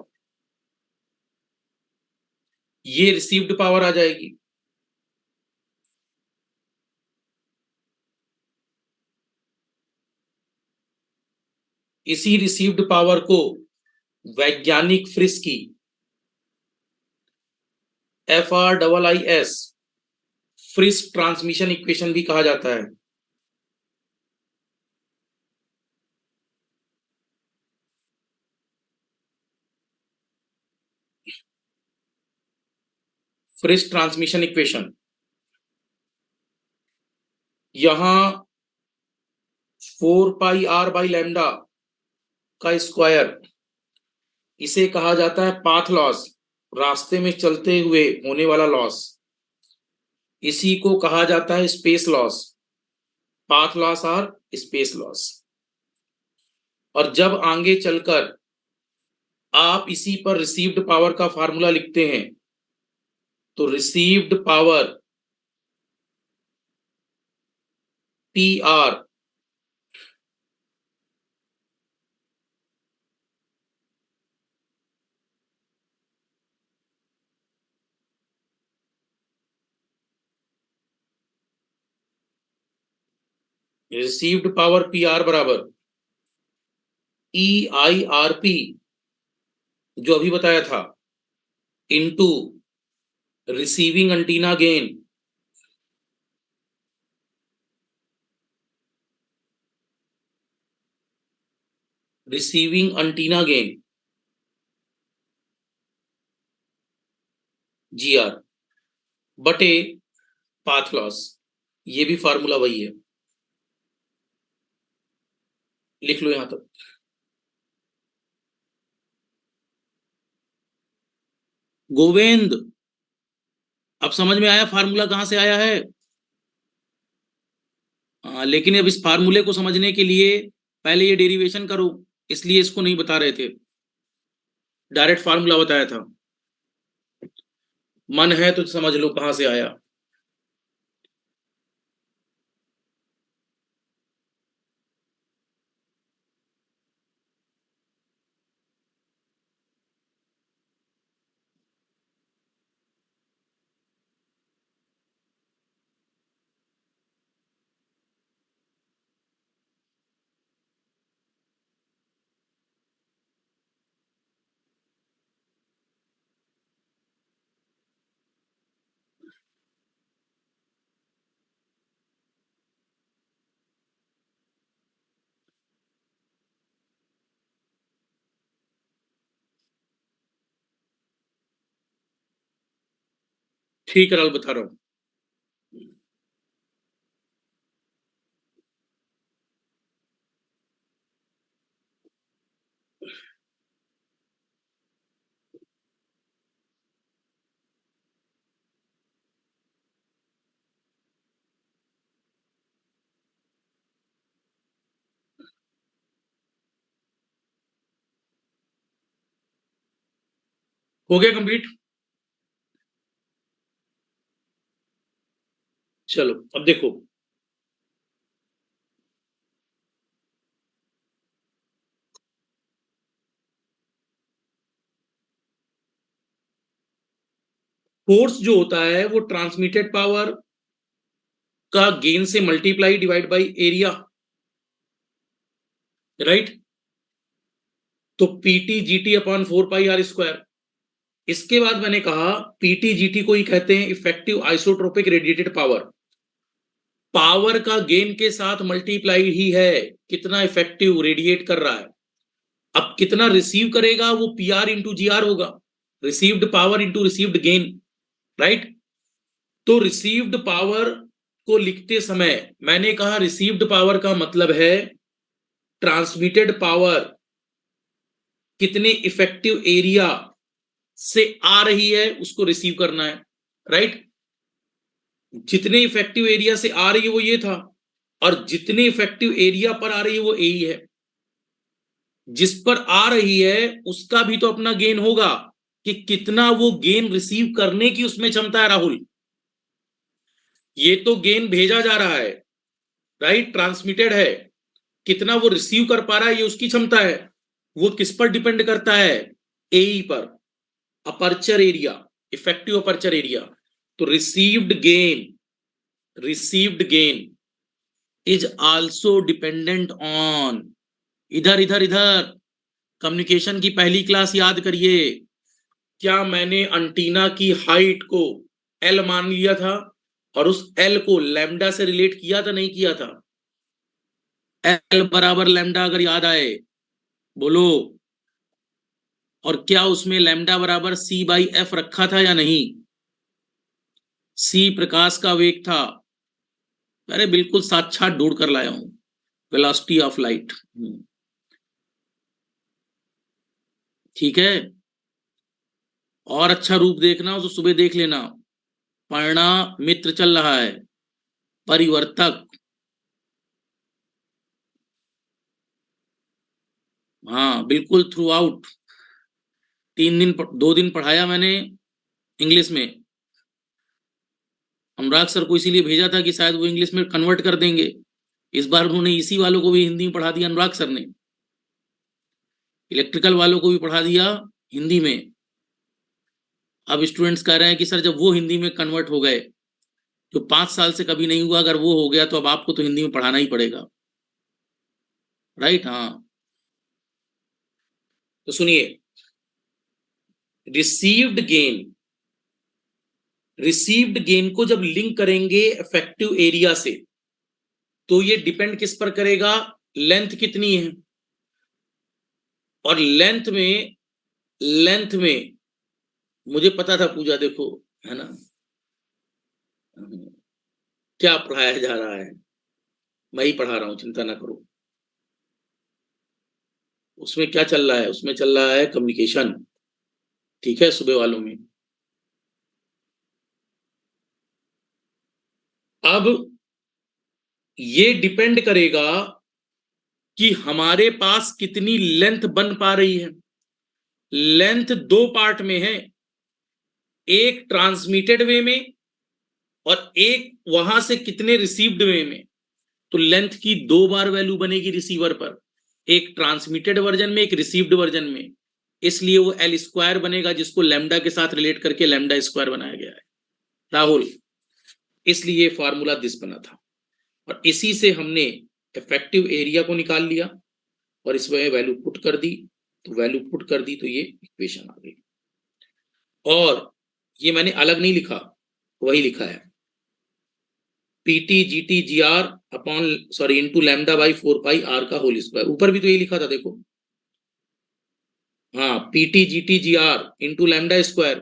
A: ये रिसीव्ड पावर आ जाएगी। इसी रिसीव्ड पावर को वैज्ञानिक फ्रिस की FRIIS फ्रिस ट्रांसमिशन इक्वेशन भी कहा जाता है। फ्रिस ट्रांसमिशन इक्वेशन यहां 4 पाई आर बाई लैम्डा का स्क्वायर, इसे कहा जाता है पाथ लॉस, रास्ते में चलते हुए होने वाला लॉस। इसी को कहा जाता है स्पेस लॉस, पाथ लॉस और स्पेस लॉस। और जब आगे चलकर आप इसी पर रिसीव्ड पावर का फार्मूला लिखते हैं तो रिसीव्ड पावर पी आर बराबर EIRP जो अभी बताया था into receiving antenna gain GR बटे पाथ लॉस। ये भी फार्मूला वही है, लिख लो यहां तक। गोविंद, अब समझ में आया फार्मूला कहां से आया है। लेकिन अब इस फार्मूले को समझने के लिए पहले ये डेरिवेशन करो, इसलिए इसको नहीं बता रहे थे, डायरेक्ट फार्मूला बताया था। मन है तो समझ लो कहां से आया। ठीक है, लाल बता रहा हूं। हो गया कंप्लीट। चलो अब देखो, फोर्स जो होता है वो ट्रांसमिटेड पावर का गेन से multiply divide by area, right. तो पीटी जीटी अपॉन 4πr²। इसके बाद मैंने कहा पीटी जीटी को ही कहते हैं effective isotropic radiated power. Power का गेन के साथ मल्टीप्लाई ही है कितना इफेक्टिव रेडिएट कर रहा है। अब कितना रिसीव करेगा वो पीआर इंटू जीआर होगा, received power into received gain, right. तो रिसीव्ड पावर को लिखते समय मैंने कहा रिसीव्ड पावर का मतलब है ट्रांसमिटेड पावर कितने इफेक्टिव एरिया से आ रही है उसको रिसीव करना है, राइट। जितने इफेक्टिव एरिया से आ रही है वो ये था, और जितने इफेक्टिव एरिया पर आ रही है वो ए ही है। जिस पर आ रही है उसका भी तो अपना गेन होगा कि कितना वो गेन रिसीव करने की उसमें क्षमता है राहुल। ये तो गेन भेजा जा रहा है, राइट, ट्रांसमिटेड है, कितना वो रिसीव कर पा रहा है ये उसकी क्षमता है। वो किस पर डिपेंड करता है, ए पर, aperture area, effective aperture area. तो received gain is also dependent on, इधर इधर इधर कम्युनिकेशन की पहली क्लास याद करिए। क्या मैंने एंटीना की हाइट को एल मान लिया था और उस एल को लैम्डा से रिलेट किया था, नहीं किया था? एल बराबर लैम्डा अगर याद आए बोलो। और क्या उसमें लैम्डा बराबर c/f रखा था या नहीं? c प्रकाश का वेग था। अरे बिल्कुल साक्षात ढूंढ कर लाया हूं, वेलोसिटी ऑफ लाइट। ठीक है, और अच्छा रूप देखना हो तो सुबह देख लेना, पढ़ना मित्र चल रहा है, परिवर्तक। हाँ बिल्कुल थ्रू आउट 2 दिन पढ़ाया मैंने इंग्लिश में। अनुराग सर को इसीलिए भेजा था कि शायद वो इंग्लिश में कन्वर्ट कर देंगे। इस बार उन्होंने इसी वालों को भी हिंदी में पढ़ा दिया, अनुराग सर ने इलेक्ट्रिकल वालों को भी पढ़ा दिया हिंदी में। अब स्टूडेंट्स कह रहे हैं कि सर जब वो हिंदी में कन्वर्ट हो गए, जो 5 साल से कभी नहीं हुआ, अगर वो हो गया तो अब आपको तो हिंदी में पढ़ाना ही पड़ेगा, राइट। हाँ तो सुनिए, रिसीव्ड गेन को जब लिंक करेंगे इफेक्टिव एरिया से तो ये डिपेंड किस पर करेगा, लेंथ कितनी है। और लेंथ में मुझे पता था पूजा, देखो है ना क्या पढ़ाया जा रहा है, मैं ही पढ़ा रहा हूं, चिंता ना करो। उसमें क्या चल रहा है, उसमें चल रहा है कम्युनिकेशन, ठीक है, सुबह वालों में। अब ये डिपेंड करेगा कि हमारे पास कितनी लेंथ बन पा रही है। लेंथ 2 पार्ट में है, एक ट्रांसमिटेड वे में और एक वहां से कितने रिसीव्ड वे में। तो लेंथ की 2 बार वैल्यू बनेगी रिसीवर पर, एक ट्रांसमिटेड वर्जन में, एक रिसीव्ड वर्जन में। इसलिए वो L² बनेगा, जिसको लैम्डा के साथ रिलेट करके λ² बनाया गया है राहुल। इसलिए फार्मूला दिस बना था, और इसी से हमने इफेक्टिव एरिया को निकाल लिया और इसमें वैल्यू पुट कर दी। तो वैल्यू पुट कर दी तो ये इक्वेशन आ गई। और ये मैंने अलग नहीं लिखा, वही लिखा है, PT GT G R upon sorry into λ/4πr का होल स्क्वायर। ऊपर भी तो ये लिखा था देखो, हाँ, PT GT G R into λ²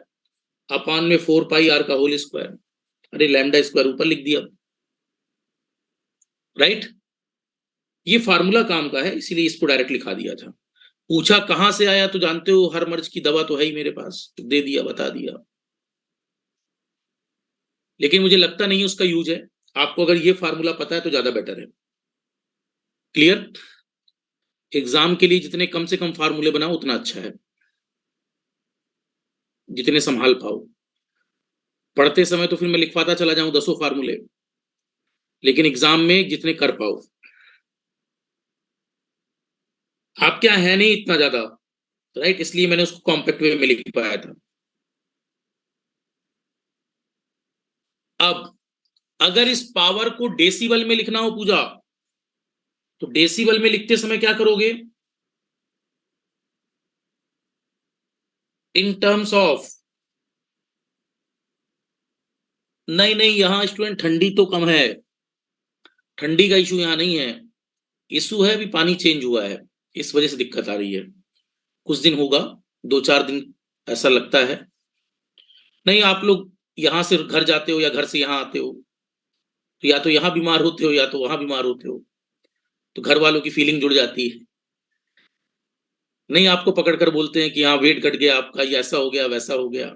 A: upon में 4πr का होल स्क्वायर। अरे λ² ऊपर लिख दिया, राइट। ये फार्मूला काम का है, इसीलिए इसको डायरेक्ट लिखा दिया था। पूछा कहां से आया तो जानते हो, हर मर्ज की दवा तो है ही मेरे पास, दे दिया, बता दिया। लेकिन मुझे लगता नहीं उसका यूज है। आपको अगर ये फार्मूला पता है तो ज्यादा बेटर है। क्लियर? एग्जाम के लिए जितने कम से कम फार्मूले बनाओ उतना अच्छा है, जितने संभाल पाओ। पढ़ते समय तो फिर मैं लिखवाता चला जाऊं 10 फार्मूले, लेकिन एग्जाम में जितने कर पाओ। आप क्या है नहीं इतना ज्यादा, राइट, इसलिए मैंने उसको कॉम्पैक्ट वे में लिख पाया था। अब अगर इस पावर को डेसिबल में लिखना हो पूजा, तो डेसिबल में लिखते समय क्या करोगे? इन टर्म्स ऑफ, नहीं नहीं, यहां स्टूडेंट ठंडी तो कम है, ठंडी का इशू यहां नहीं है, इशू है अभी पानी चेंज हुआ है, इस वजह से दिक्कत आ रही है। कुछ दिन होगा, 2-4 दिन ऐसा लगता है। नहीं, आप लोग यहां से घर जाते हो या घर से यहां आते हो, तो या तो यहां बीमार होते हो या तो वहां बीमार होते हो, तो घर वालों की फीलिंग जुड़ जाती है। नहीं, आपको पकड़ कर बोलते हैं कि हाँ वेट घट गया आपका, ये ऐसा हो गया वैसा हो गया।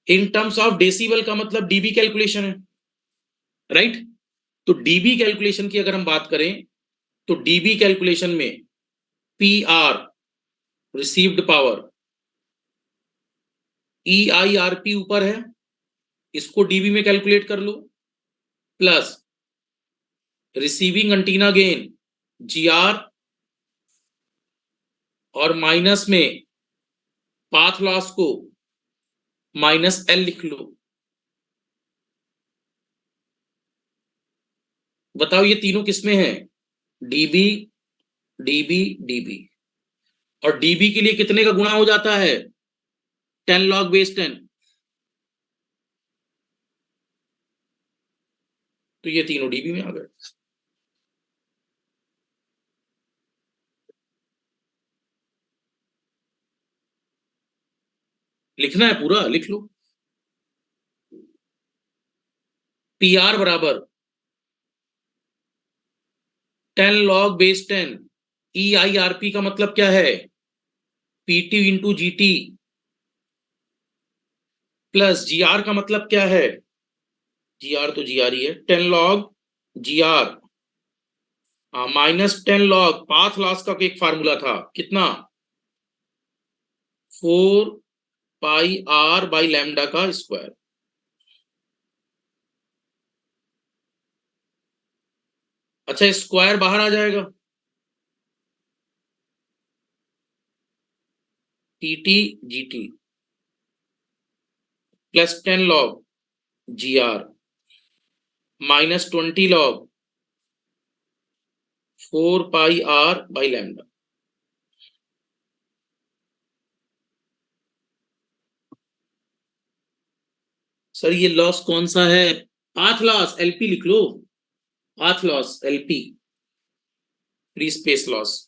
A: इन टर्म्स ऑफ डेसिबल का मतलब डीबी कैलकुलेशन है, राइट? तो डीबी कैलकुलेशन की अगर हम बात करें, तो डीबी कैलकुलेशन में P R received power, E I R P ऊपर है, इसको डीबी में कैलकुलेट कर लो, plus receiving antenna gain G R, और माइनस में पाथ लॉस को माइनस एल लिख लो। बताओ ये तीनों किसमें है? DB, dB, dB. और डीबी के लिए कितने का गुणा हो जाता है? 10 log base 10। तो ये तीनों डीबी में आ गए। लिखना है पूरा, लिख लो। पी आर बराबर 10 log base 10, E I R P का मतलब क्या है? PT into G T, plus G R का मतलब क्या है? जी आर तो जी आर ही है, 10 log G R, minus 10 log path loss का एक फार्मूला था कितना? 4 पाई आर बाई लैम्डा का स्क्वायर। अच्छा, स्क्वायर बाहर आ जाएगा, T T G T plus 10 log G R minus 20 log 4 pi R by lambda. Sir ये लॉस कौन सा है? पाथ लॉस, एलपी लिख लो, path loss LP, free space loss.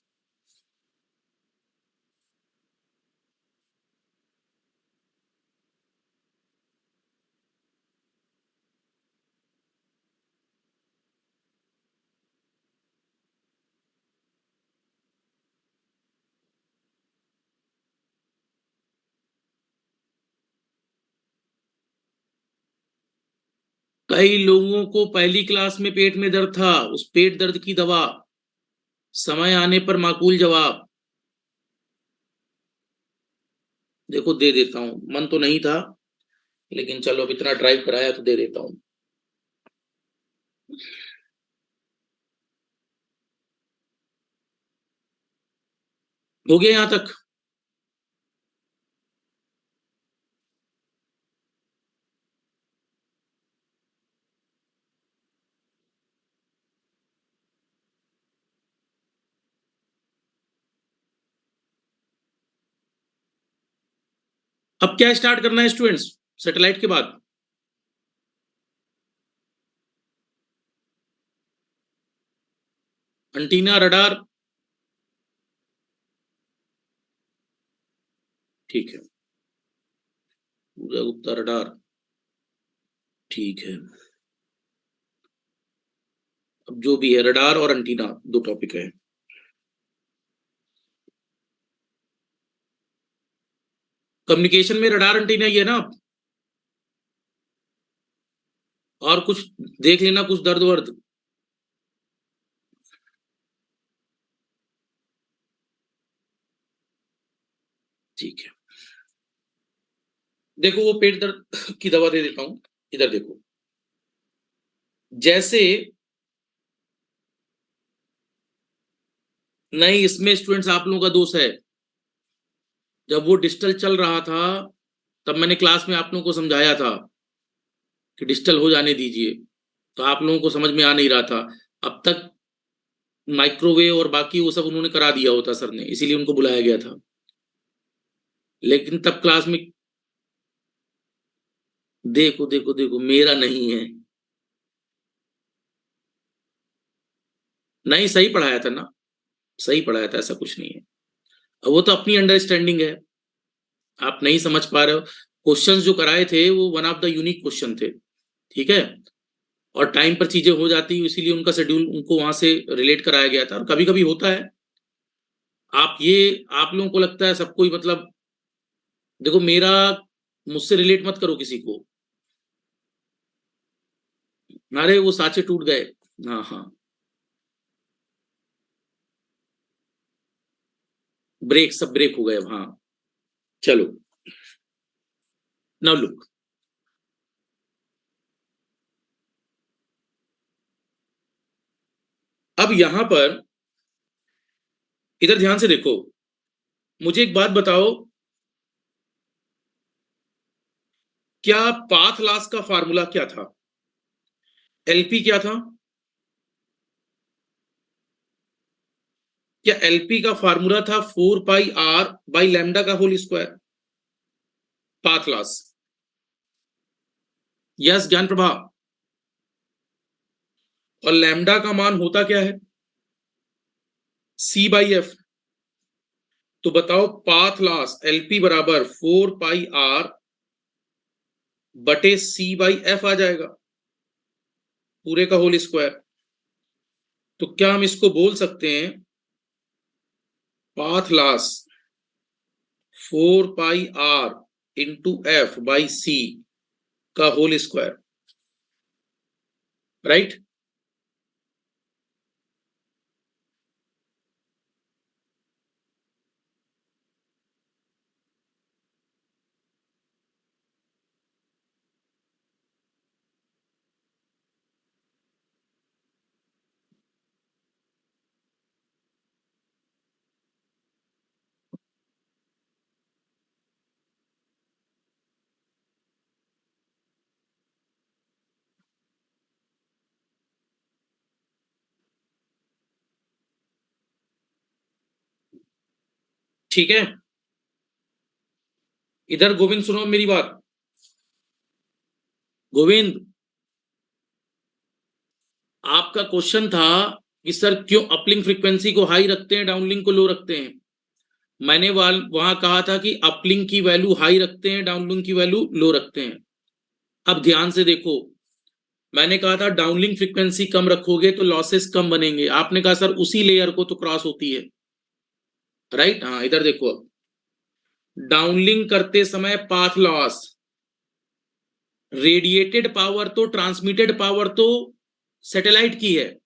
A: कई लोगों को पहली क्लास में पेट में दर्द था, उस पेट दर्द की दवा समय आने पर माकूल जवाब। देखो दे देता हूं, मन तो नहीं था लेकिन चलो अब इतना ड्राइव कराया तो दे देता हूं। हो गया यहां तक? अब क्या स्टार्ट करना है स्टूडेंट्स सैटेलाइट के बाद? एंटीना, रडार, ठीक है, पूजा गुप्ता रडार, ठीक है। अब जो भी है, रडार और एंटीना दो टॉपिक है। कम्युनिकेशन में रडार एंटीना ही है ना? और कुछ देख लेना, कुछ दर्द वर्द। ठीक है, देखो वो पेट दर्द की दवा दे देता हूं, इधर देखो। जैसे, नहीं इसमें स्टूडेंट्स आप लोगों का दोष है, जब वो डिजिटल चल रहा था तब मैंने क्लास में आप लोगों को समझाया था कि डिजिटल हो जाने दीजिए, तो आप लोगों को समझ में आ नहीं रहा था। अब तक माइक्रोवेव और बाकी वो सब उन्होंने करा दिया होता सर ने, इसीलिए उनको बुलाया गया था। लेकिन तब क्लास में देखो देखो देखो, मेरा नहीं है। नहीं, सही पढ़ाया था ना, सही पढ़ाया था, ऐसा कुछ नहीं है। अब वो तो अपनी अंडरस्टैंडिंग है, आप नहीं समझ पा रहे हो। क्वेश्चंस जो कराए थे वो one of the unique question थे, ठीक है, और टाइम पर चीजें हो जाती, इसीलिए उनका शेड्यूल उनको वहां से रिलेट कराया गया था। और कभी कभी होता है, आप लोगों को लगता है सबको ही, मतलब देखो मेरा, मुझसे रिलेट मत करो किसी को। अरे वो साँचे टूट गए। हाँ हाँ, ब्रेक, सब ब्रेक हो गए अब। हाँ, चलो, नाउ लुक। अब यहां पर इधर ध्यान से देखो, मुझे एक बात बताओ, क्या पाथ लॉस का फार्मूला क्या था? एलपी क्या था? क्या एलपी का फार्मूला था 4 पाई r/लैम्डा का whole square, path loss? Yes Gyan Prabha. और लैम्डा का मान होता क्या है? c/f। तो बताओ, पाथ लॉस एलपी बराबर 4 पाई r/c/f आ जाएगा, पूरे का होल स्क्वायर। तो क्या हम इसको बोल सकते हैं, पाथ लॉस 4 पाई r/f/c का होल स्क्वायर, राइट? ठीक है, इधर गोविंद सुनो मेरी बात। गोविंद, आपका क्वेश्चन था कि सर क्यों अपलिंक फ्रीक्वेंसी को हाई रखते हैं, डाउनलिंक को लो रखते हैं। मैंने वहां कहा था कि अपलिंक की वैल्यू हाई रखते हैं, डाउनलिंक की वैल्यू लो रखते हैं। अब ध्यान से देखो, मैंने कहा था डाउनलिंक फ्रीक्वेंसी कम रखोगे तो लॉसेस कम बनेंगे। आपने कहा सर उसी लेयर को तो क्रॉस होती है, राइट? हाँ, इधर देखो, अब डाउनलिंक करते समय पाथ लॉस, रेडिएटेड पावर तो, ट्रांसमिटेड पावर तो सैटेलाइट की है,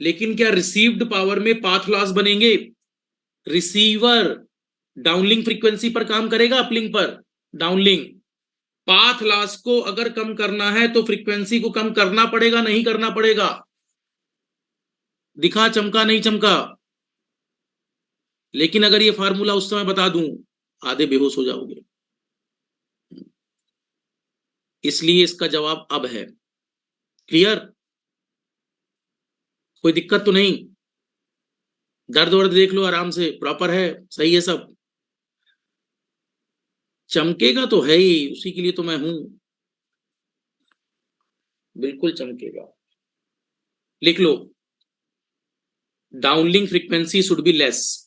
A: लेकिन क्या रिसीव्ड पावर में पाथ लॉस बनेंगे? रिसीवर डाउनलिंक फ्रीक्वेंसी पर काम करेगा, अपलिंक पर? डाउनलिंक। पाथ लॉस को अगर कम करना है तो फ्रीक्वेंसी को कम करना पड़ेगा, नहीं करना पड़ेगा? दिखा चमका नहीं चमका? लेकिन अगर ये फार्मूला उस समय बता दूं, आधे बेहोश हो जाओगे। इसलिए इसका जवाब अब है। क्लियर? कोई दिक्कत तो नहीं? दर्द वर्द देख लो आराम से, प्रॉपर है, सही है सब? चमकेगा तो है ही, उसी के लिए तो मैं हूं, बिल्कुल चमकेगा। लिख लो, downlink frequency should be less.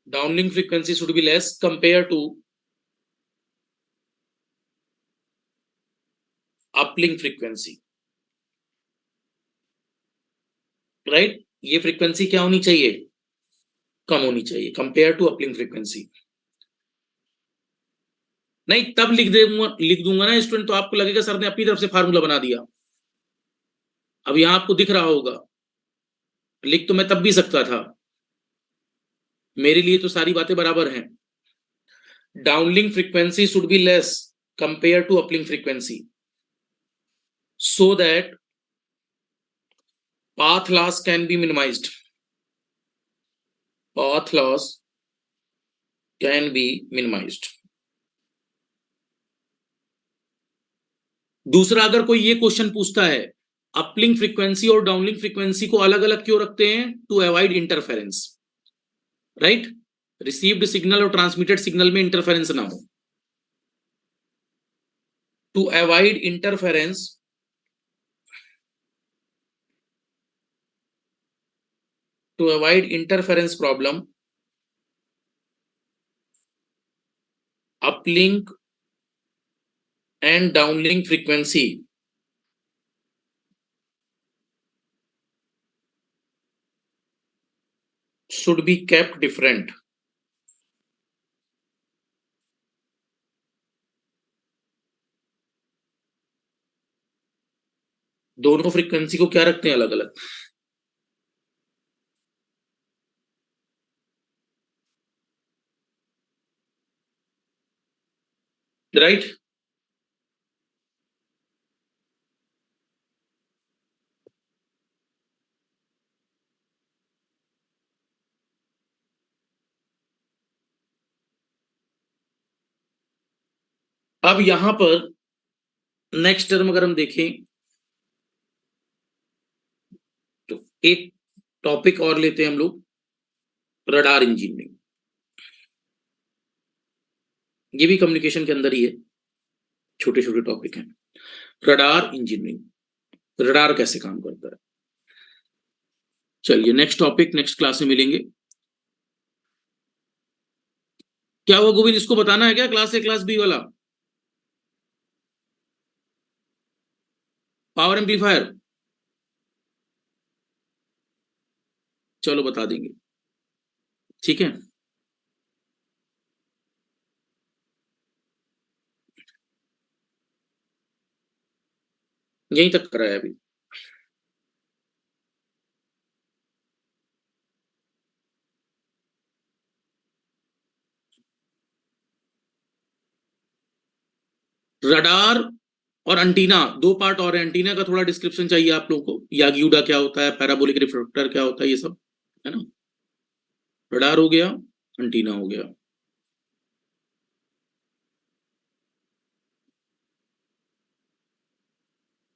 A: Downlink frequency should be less compare to uplink frequency, right? ये फ्रीक्वेंसी क्या होनी चाहिए? कम होनी चाहिए कंपेयर टू अपलिंक फ्रीक्वेंसी। नहीं, तब लिख दूंगा ना स्टूडेंट, तो आपको लगेगा सर ने अपनी तरफ से फार्मूला बना दिया। अब यहां आपको दिख रहा होगा, लिख तो मैं तब भी सकता था, मेरे लिए तो सारी बातें बराबर हैं। downlink frequency should be less compared to uplink frequency so that path loss can be minimized. Path loss can be minimized. दूसरा, अगर कोई ये क्वेश्चन पूछता है अपलिंक फ्रीक्वेंसी और डाउनलिंक फ्रीक्वेंसी को अलग अलग क्यों रखते हैं? To avoid interference, right? Received signal और ट्रांसमिटेड सिग्नल में इंटरफेरेंस ना हो. To avoid interference, to avoid interference problem, uplink and downlink frequency should be kept different. दोनों फ्रीक्वेंसी को क्या रखते हैं अलग अलग? राइट? अब यहां पर नेक्स्ट टर्म अगर हम देखें तो एक टॉपिक और लेते हैं हम लोग, रडार इंजीनियरिंग. ये भी कम्युनिकेशन के अंदर ही है, छोटे छोटे टॉपिक हैं. रडार इंजीनियरिंग, रडार कैसे काम करता है. चलिए नेक्स्ट टॉपिक नेक्स्ट क्लास में मिलेंगे. क्या हुआ गोविंद, इसको बताना है क्या क्लास ए क्लास बी वाला? पावर एम्पलीफायर, चलो बता देंगे, ठीक है. यहीं तक कराया अभी. रडार और एंटीना दो पार्ट और है. एंटीना का थोड़ा डिस्क्रिप्शन चाहिए आप लोगों को, यागियुडा क्या होता है, पैराबोलिक रिफ्लेक्टर क्या होता है, ये सब है ना. रडार हो गया, एंटीना हो गया.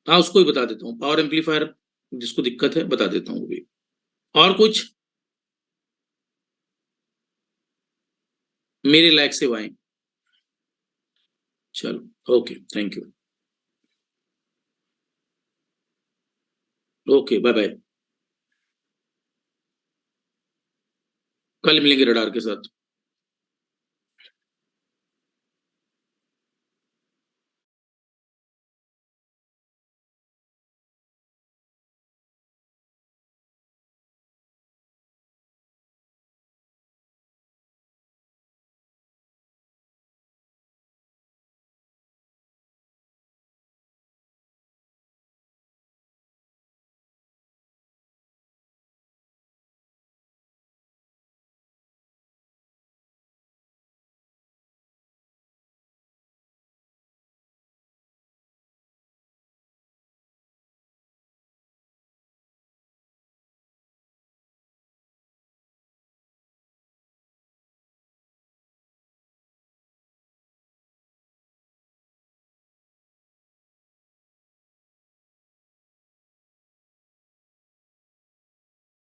A: हाँ उसको ही बता देता हूँ, पावर एम्पलीफायर जिसको दिक्कत है बता देता हूँ भी. और कुछ मेरे लायक सेवाएं. चलो okay, thank you. Okay bye bye. कल मिलेंगे रडार के साथ.